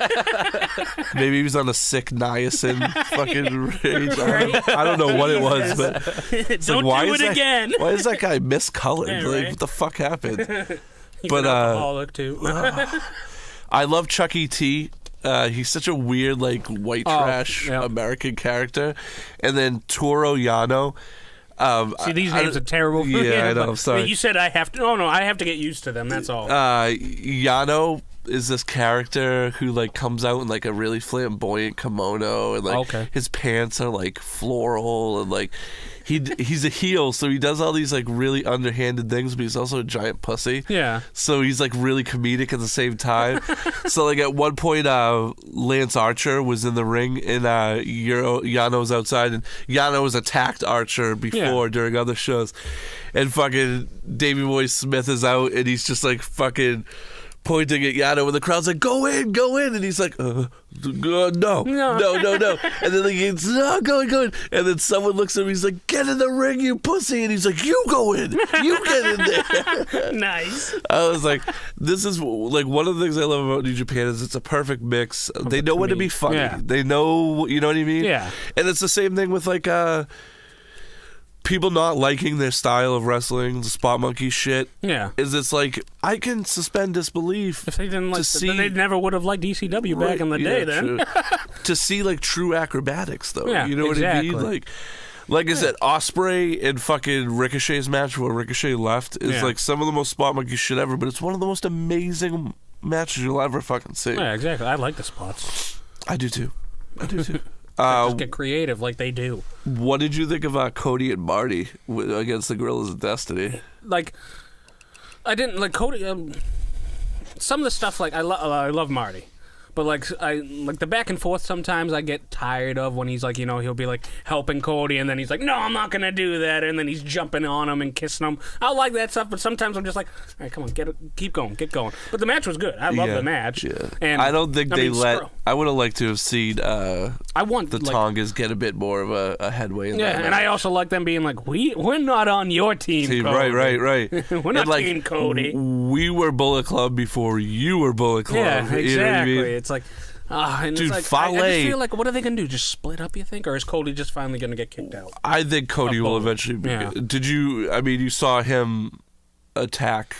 Maybe he was on a sick niacin fucking rage. I don't know what it was, but don't like, do it again. Why is that guy miscolored? Yeah, like, what the fuck happened? He's an alcoholic too. I love Chuck E.T. He's such a weird, like white trash American character, and then Toru Yano. See, these names are terrible. Yeah, I know. I'm sorry. You said I have to. Oh no, I have to get used to them. That's all. Yano is this character who like comes out in like a really flamboyant kimono and like his pants are like floral and like he's a heel, so he does all these like really underhanded things, but he's also a giant pussy. Yeah. So he's like really comedic at the same time. So like at one point, Lance Archer was in the ring and Yano's outside, and Yano has attacked Archer before during other shows, and fucking Davey Boy Smith is out, and he's just like fucking pointing at Yano, and the crowd's like, go in, and he's like, no. And then like, it's go in, and then someone looks at him, he's like, get in the ring, you pussy, and he's like, you go in, you get in there. Nice. I was like, this is like one of the things I love about New Japan is it's a perfect mix. They know when to be funny. Yeah. They know, you know what I mean? Yeah. And it's the same thing with like people not liking their style of wrestling, the spot monkey shit. Yeah. Is it's like, I can suspend disbelief. If they didn't like, see, then they never would have liked ECW back in the day. Then to see like true acrobatics though. Yeah, you know exactly. what I mean? Like I said, Ospreay and fucking Ricochet's match where Ricochet left is like some of the most spot monkey shit ever, but it's one of the most amazing matches you'll ever fucking see. Yeah, exactly. I like the spots. I do too. Just get creative like they do. What did you think about Cody and Marty against the Gorillas of Destiny? Like, I didn't like Cody. Some of the stuff, like I love Marty, but like the back and forth. Sometimes I get tired of when he's like, he'll be like helping Cody, and then he's like, no, I'm not gonna do that, and then he's jumping on him and kissing him. I like that stuff, but sometimes I'm just like, all right, come on, keep going, get going. But the match was good. I love the match. Yeah. And I don't think I would have liked to have seen the Tongas get a bit more of a headway in that match. And I also like them being like, we're not on your team Cody. Right. We're not Team Cody. We were Bullet Club before you were Bullet Club. Yeah, exactly. You know what I mean? It's like, and dude, it's like, Fale. I just feel like, what are they going to do? Just split up, you think? Or is Cody just finally going to get kicked out? I think Cody will eventually be good. Did you saw him attack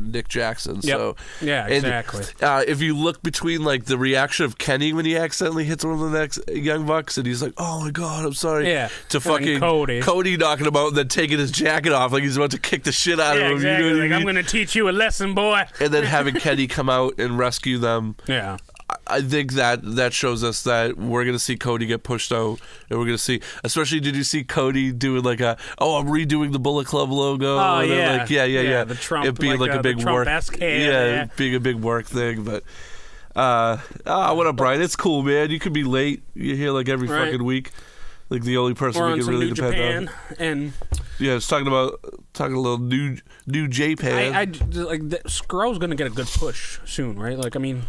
Nick Jackson. Yep. So yeah, exactly. If you look between like the reaction of Kenny when he accidentally hits one of the next Young Bucks and he's like, "Oh my god, I'm sorry," to fucking Cody knocking him out and then taking his jacket off like he's about to kick the shit out of him. Exactly. You know what I mean? I'm going to teach you a lesson, boy. And then having Kenny come out and rescue them. Yeah. I think that shows us that we're going to see Cody get pushed out, and we're going to see, especially, did you see Cody doing like I'm redoing the Bullet Club logo? Oh, and yeah. Like, yeah. The Trump, it being like a big work. Being a big work thing. But, what up, Brian? It's cool, man. You could be late. You're here like every fucking week. Like the only person we can really depend on. And yeah, it's talking a little new J-Pan. Skrull's going to get a good push soon, right? Like, I mean,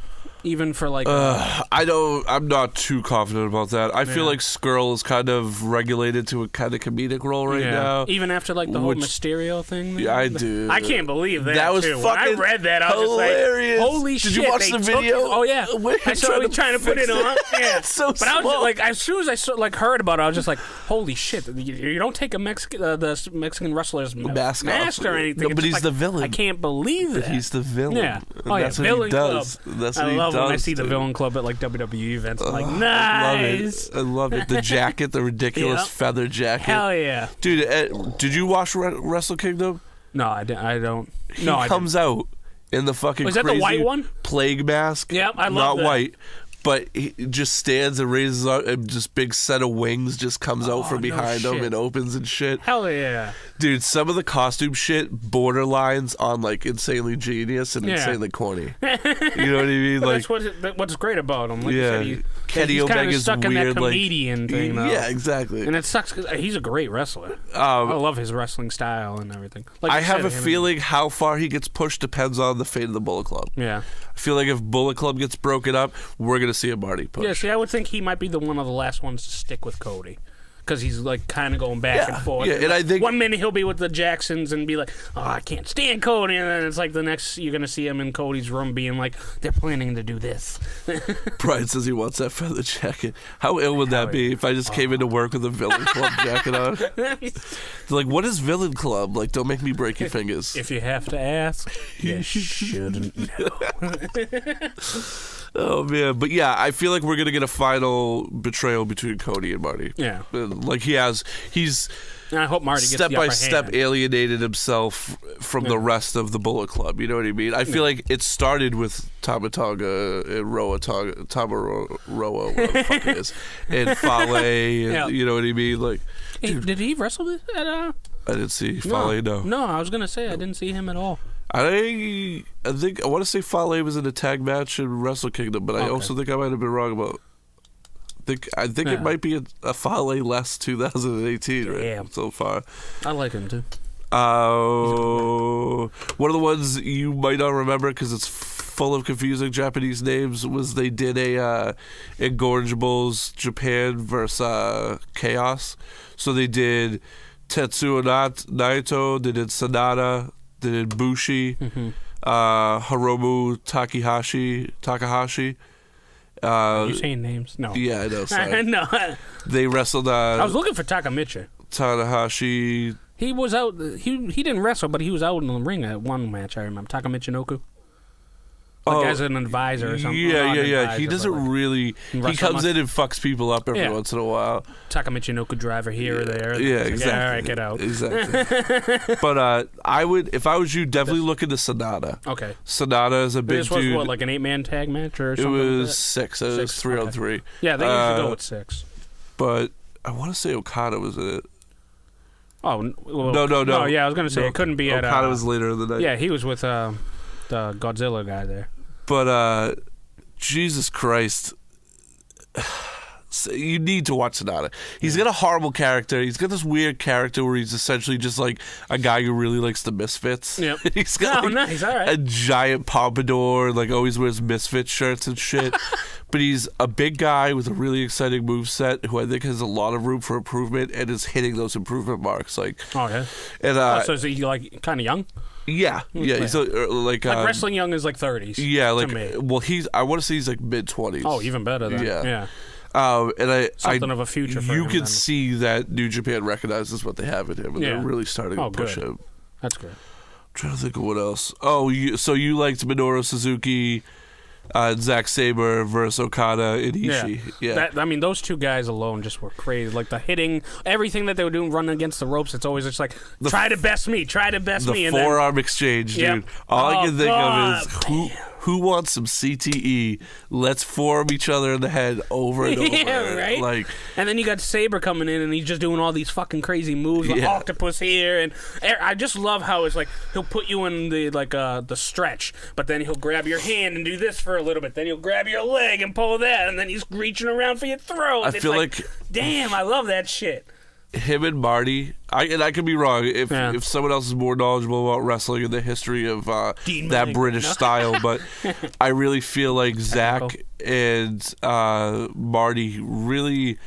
even for like I'm not too confident about that. I feel like Skrull is kind of regulated to a kind of comedic role right now. Even after like the whole Mysterio thing. Yeah, I do. I can't believe that. That was too. fucking when I read that, I was hilarious. Just like, holy shit. Did you watch the video? Oh yeah. I saw him trying to put it on. Yeah. It's so but I was just, like, as soon as I heard about it, I was just like, holy shit. You don't take a the Mexican wrestler's mask or anything. No, but he's the villain. I can't believe it. He's the villain. Yeah. Oh yeah. That's what he does. That's what he does. I love when I see the villain club at like WWE events. I'm like, nice. I love it. The jacket, the ridiculous feather jacket. Hell yeah. Dude, did you watch Wrestle Kingdom? No, I don't. He comes out in the fucking Was that the white one? Plague mask. Yep, I love that. Not white. But he just stands and raises up, and just big set of wings just comes out from behind him and opens and shit. Hell yeah. Dude, some of the costume shit borderlines on like insanely genius and insanely corny. You know what I mean? Like that's what's great about him. Like you said, Kenny Omega's stuck weird, in that comedian thing. Though. Yeah, exactly. And it sucks because he's a great wrestler. I love his wrestling style and everything. Like I have a feeling how far he gets pushed depends on the fate of the Bullet Club. Yeah. I feel like if Bullet Club gets broken up, we're going to see a Marty push. Yeah, see, I would think he might be the one of the last ones to stick with Cody. Because he's like kind of going back and forth. Yeah, and I think 1 minute he'll be with the Jacksons and be like, "Oh, I can't stand Cody," and then it's like the next you're gonna see him in Cody's room being like, "They're planning to do this." Brian says he wants that feather jacket. How ill would that be if I just came into work with a Villain Club jacket on? They're like, "What is Villain Club?" Like, don't make me break your fingers. If you have to ask, you shouldn't know. Oh man, but yeah, I feel like we're gonna get a final betrayal between Cody and Marty. Yeah, like he's. And I hope Marty gets step by step alienated himself from the rest of the Bullet Club. You know what I mean? I feel like it started with Tamatonga and Roa, whatever the fuck it is, and Fale, and you know what I mean? Like, hey, did he wrestle at? I didn't see Fale. No, I was gonna say I didn't see him at all. I think I want to say Fale was in a tag match in Wrestle Kingdom, but I also think I might have been wrong about. I think it might be a Fale less 2018 right so far. I like him too. One of the ones you might not remember because it's full of confusing Japanese names was they did a Incorrigibles Japan versus Chaos. So they did Tetsuo Naito, they did Sanada, they did Bushi, Hiromu Takahashi. Are you saying names? No. Yeah, I know. Sorry. No. They wrestled. I was looking for Takamichi. Tanahashi. He was out. He didn't wrestle, but he was out in the ring at one match. I remember Takamichi Noku. Like as an advisor or something. Yeah. He doesn't really. He comes in and fucks people up every once in a while. Takamichi Noku driver here or there. Yeah, exactly. All right, get out. Exactly. But I would, if I was you, definitely look into Sonata. Okay. Sonata is a big this was dude. What, like an 8-man tag match or something? It was like 6. It was 3-on-3. Yeah, they usually go with 6. But I want to say Okada was in it. Oh well, no. Yeah, I was gonna say it couldn't be Okada was later in the night. Yeah, he was with the Godzilla guy there. But Jesus Christ, you need to watch Sonata. He's got a horrible character. He's got this weird character where he's essentially just like a guy who really likes the Misfits. Yep. He's got nice. All right. a giant pompadour, like always wears Misfits shirts and shit. But he's a big guy with a really exciting moveset who I think has a lot of room for improvement and is hitting those improvement marks. Like, yeah. And so is he like kind of young? Yeah. He's like wrestling young is like 30s. Yeah, like I want to say he's like mid-20s. Oh, even better then. Yeah. And something of a future for you him can then. See that New Japan recognizes what they have in him, and they're really starting to push him. That's good. I'm trying to think of what else. Oh, so you liked Minoru Suzuki, Zack Sabre versus Okada and Ishii. Yeah. I mean, those two guys alone just were crazy. Like the hitting, everything that they were doing, running against the ropes. It's always just like try to best me. The forearm exchange, dude. All I can think of is who wants some CTE? Let's forearm each other in the head over and over. Yeah, right. Like, and then you got Sabre coming in, and he's just doing all these fucking crazy moves, like octopus here, and I just love how it's like he'll put you in the stretch, but then he'll grab your hand and do this for a little bit, then he'll grab your leg and pull that, and then he's reaching around for your throat. I feel like damn, I love that shit. Him and Marty, I could be wrong if someone else is more knowledgeable about wrestling and the history of that British style, but I really feel like Zach and Marty really,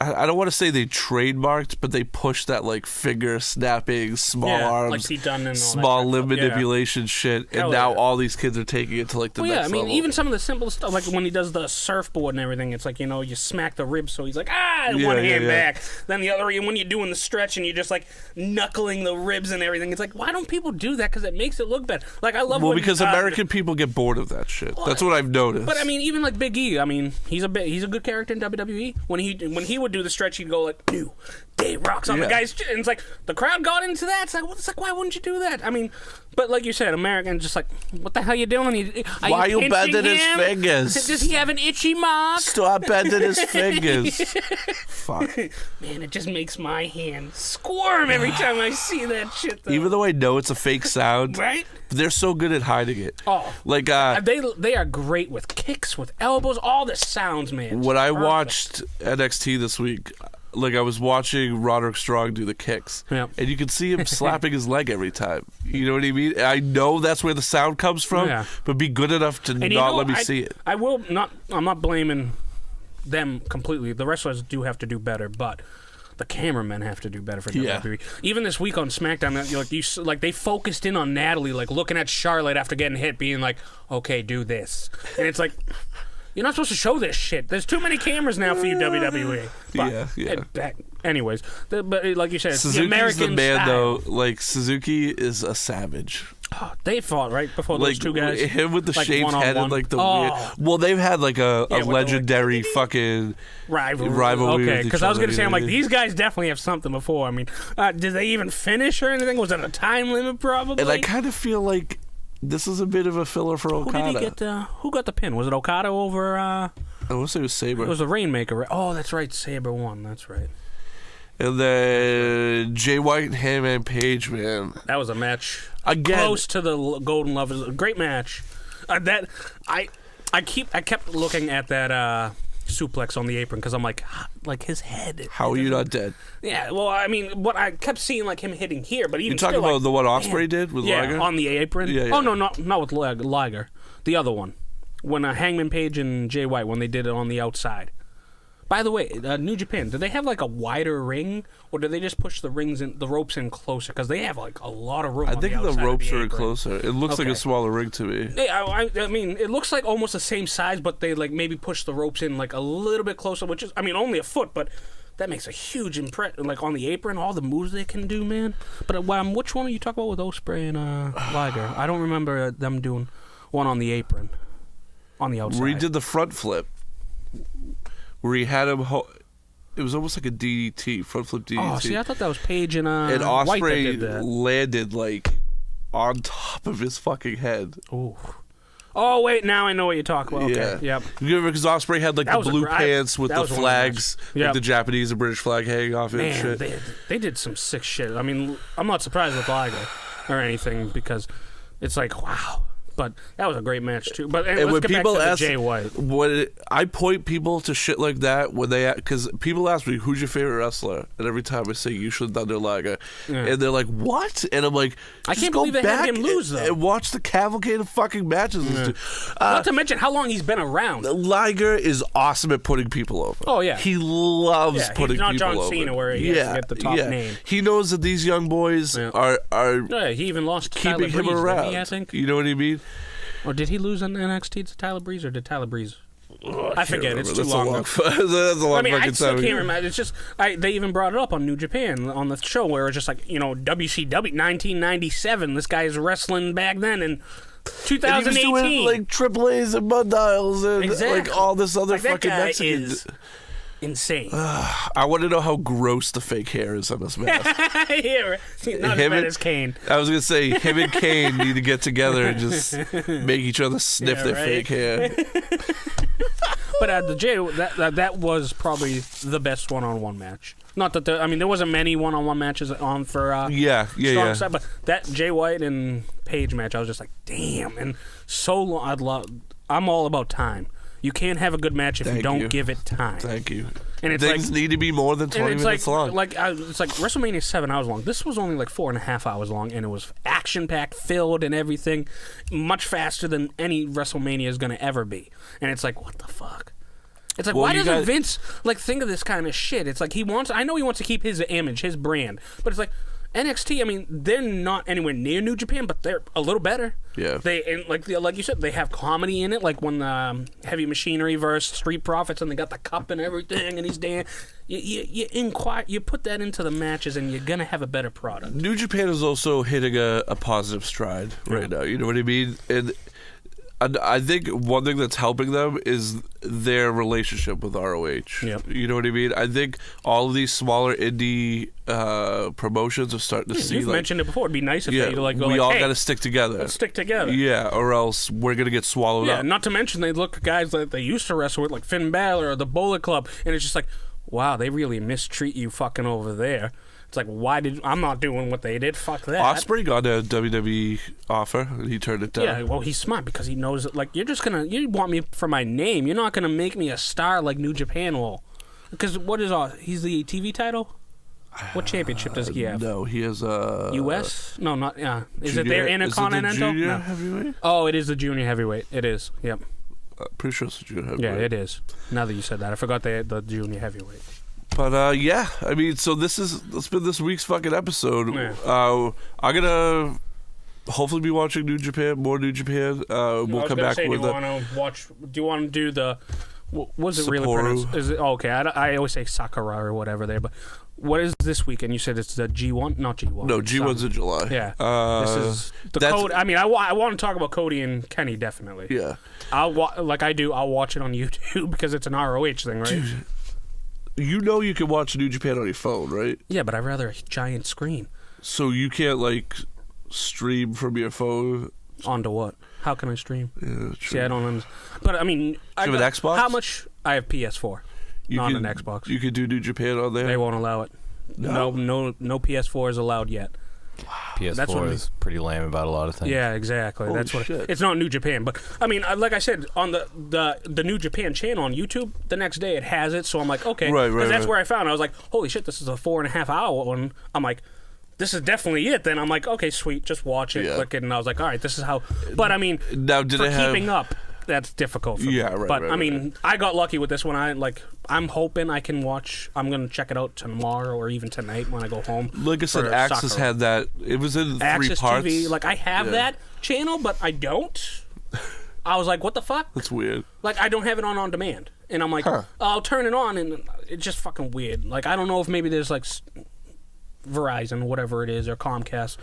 I don't want to say they trademarked, but they pushed that like finger snapping, small arms, like Pete Dunne and all small that limb manipulation shit, and now all these kids are taking it to like the next level. Even some of the simple stuff, like when he does the surfboard and everything, it's like, you smack the ribs, so he's like, one hand back. Then the other, when you're doing the stretch and you're just like knuckling the ribs and everything, it's like, why don't people do that? Because it makes it look better. Like, I love because American people get bored of that shit. That's what I've noticed. But I mean, even like Big E, I mean, he's a good character in WWE. When he would do the stretch, he'd go like, New Day rocks on the guy's chin. And it's like the crowd got into that. It's like, why wouldn't you do that? I mean, but like you said, Americans just like, what the hell you doing? Why are you bending his fingers? Does he have an itchy mark? Stop bending his fingers. Fuck. Man, it just makes my hand squirm every time I see that shit, though. Even though I know it's a fake sound, right? They're so good at hiding it. Oh, like they are great with kicks, with elbows, all the sounds, man. When I watched NXT this week, like I was watching Roderick Strong do the kicks, and you could see him slapping his leg every time. You know what I mean? I know that's where the sound comes from, but be good enough to not let me see it. I'm not blaming them completely. The wrestlers do have to do better, but the cameramen have to do better for WWE. Even this week on SmackDown, they focused in on Natalie, like looking at Charlotte after getting hit, being like, "Okay, do this," and it's like, you're not supposed to show this shit. There's too many cameras now for you, WWE. But, anyways, but like you said, it's Suzuki's the American man, style. though. Like, Suzuki is a savage. Oh, they fought right before those two guys. Him with the like shaved head and like the weird. Well, they've had like a legendary fucking rivalry. Okay, because I was gonna say, I'm like, these guys definitely have something before. I mean, did they even finish or anything? Was it a time limit? Probably. And I kind of feel like this is a bit of a filler for Okada. Who did he get? Who got the pin? Was it Okada over? I want to say it was Sabre. It was the Rainmaker. Oh, that's right. Sabre won. That's right. And then Jay White and Hangman Page, man. That was a match again close to the Golden Lovers. Great match. I kept looking at that suplex on the apron because I'm like his head. How are you not dead? Yeah, well, I mean, what I kept seeing like him hitting here, but even you talking about the one Ospreay did with Liger? On the apron. Yeah. Oh no, not with Liger. The other one, when Hangman Page and Jay White when they did it on the outside. By the way, New Japan, do they have like a wider ring, or do they just push the ropes in closer? Because they have like a lot of room. I think the ropes are apron. Closer. It looks like a smaller ring to me. Yeah, I mean, it looks like almost the same size, but they like maybe push the ropes in like a little bit closer, which is, I mean, only a foot, but that makes a huge impression. Like on the apron, all the moves they can do, man. But which one are you talking about with Ospreay and Liger? I don't remember them doing one on the apron, on the outside. Where he did the front flip. Where he had him, it was almost like a DDT, front flip DDT. Oh, see, I thought that was Page and Ospreay White that did that. landed like on top of his fucking head. Ooh. Oh wait, now I know what you're talking about. Okay. Yeah. Yep. You remember because Ospreay had like the blue pants with the flags, like the Japanese and British flag hanging off it. Man, and shit. they did some sick shit. I mean, I'm not surprised with Liger or anything because it's like wow. But that was a great match too. But and let's when get people back to ask, Jay White. I point people to shit like that when they, because people ask me who's your favorite wrestler, and every time I say you should have done Liger, and they're like, "What?" And I'm like, I can't believe they had him lose though. And watch the cavalcade of fucking matches. Yeah. Not to mention how long he's been around. Liger is awesome at putting people over. Oh yeah, he loves putting people over. He's not John Cena where he has to get the top name. He knows that these young boys are. Yeah, he even lost to keeping Tyler him Breeze, around. didn't he, I think. You know what I mean? Or did he lose on NXT to Tyler Breeze, or did Tyler Breeze? I forget. Remember. It's too That's long. That's a long I mean, I still time can't remember. It's just they even brought it up on New Japan on the show where it's just like WCW 1997. This guy's wrestling back then in 2018. And he was doing like Triple A's and Mud Dials and like all this other like, fucking that guy Mexican. Is insane. I want to know how gross the fake hair is on this mask. Yeah, not as bad as Kane. I was gonna say him and Kane need to get together and just make each other sniff their fake hair. But the Jay, that was probably the best one-on-one match. Not that there wasn't many one-on-one matches on for Strong Style, but that Jay White and Page match, I was just like, damn, and so long. I'm all about time. You can't have a good match if you don't give it time. Thank you. And it's things need to be more than 20 minutes long. It's like WrestleMania 7 hours long. This was only like 4.5 hours long, and it was action-packed, filled, and everything, much faster than any WrestleMania is going to ever be. And it's like, what the fuck? It's like, why doesn't Vince think of this kind of shit? It's like I know he wants to keep his image, his brand, but it's like NXT. I mean, they're not anywhere near New Japan, but they're a little better. Yeah. Like you said, they have comedy in it, like when Heavy Machinery versus Street Profits, and they got the cup and everything, and he's dancing. You put that into the matches, and you're gonna have a better product. New Japan is also hitting a positive stride right now. You know what I mean? And I think one thing that's helping them is their relationship with ROH. Yep. You know what I mean? I think all of these smaller indie promotions are starting to see. You've mentioned it before. It'd be nice if they go we all hey, got to stick together. Let's stick together. Yeah, or else we're gonna get swallowed up. Yeah, not to mention they look at guys that they used to wrestle with, like Finn Balor or the Bullet Club, and it's just like, wow, they really mistreat you fucking over there. It's like, I'm not doing what they did. Fuck that. Ospreay got a WWE offer, and he turned it down. Yeah, well, he's smart because he knows that, like, you want me for my name. You're not gonna make me a star like New Japan will. Because he's the TV title? What championship does he have? No, he has a... U.S.? No, not... Yeah. Is it their Intercontinental? Is it the junior No. heavyweight? Oh, it is the junior heavyweight. It is, yep. Pretty sure it's the junior heavyweight. Yeah, it is. Now that you said that. I forgot they had the junior heavyweight. But I mean, so it's been this week's fucking episode. Yeah. I'm gonna hopefully be watching New Japan, more New Japan. We'll come back with do you want to do the? Was it really pronounced? Is it okay? I always say Sakura or whatever there, but what is this weekend? You said it's the G1, not G1. No, G1's in July. Yeah, this is the Cody. I mean, I want to talk about Cody and Kenny definitely. Yeah, I'll watch it on YouTube because it's an ROH thing, right? Dude. You know you can watch New Japan on your phone, right? Yeah, but I'd rather a giant screen. So you can't, stream from your phone? Onto what? How can I stream? Yeah, true. See, I don't understand. But, I mean... Do you have an Xbox? How much... I have PS4, not an Xbox. You could do New Japan on there? They won't allow it. No PS4 is allowed yet. Wow. PS4 is pretty lame about a lot of things. Yeah, exactly. Holy that's what shit. it's not New Japan, but I mean, like I said, on the New Japan channel on YouTube, the next day it has it, so I'm like, okay, because that's where I found it. I was like, holy shit, this is a 4.5 hour one. I'm like, this is definitely it. Then I'm like, okay, sweet, just watch it, click it, and I was like, all right, this is how. But I mean, now, keeping up, that's difficult for me. But I mean, I got lucky with this one. I'm hoping I can watch. I'm gonna check it out tomorrow or even tonight when I go home. Like I said, Access had that. It was in Access 3 parts. TV. Like I have that channel, but I don't. I was like, what the fuck? That's weird. Like I don't have it on demand, and I'm like, I'll turn it on, and it's just fucking weird. Like I don't know if maybe there's like Verizon, whatever it is, or Comcast.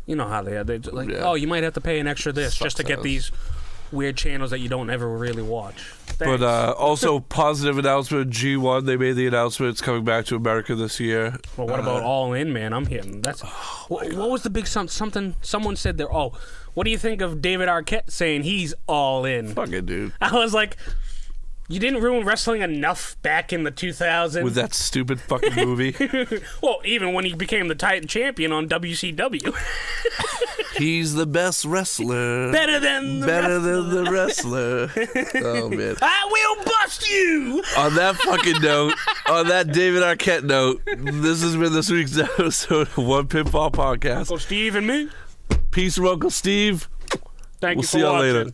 You know how they are. They like, oh, you might have to pay an extra this just to get these weird channels that you don't ever really watch. Thanks. But also, positive announcement, G1, they made the announcement it's coming back to America this year. Well, what about All In, man? I'm hitting. What was the big something? Someone said there, what do you think of David Arquette saying he's all in? Fucking dude. I was like, you didn't ruin wrestling enough back in the 2000s. With that stupid fucking movie. Well, even when he became the Titan champion on WCW. He's the best wrestler. Better than the wrestler. Oh, man. I will bust you! On that fucking note, on that David Arquette note, this has been this week's episode of One Pinfall Podcast. Uncle Steve and me. Peace from Uncle Steve. Thank you for see y'all watching. later.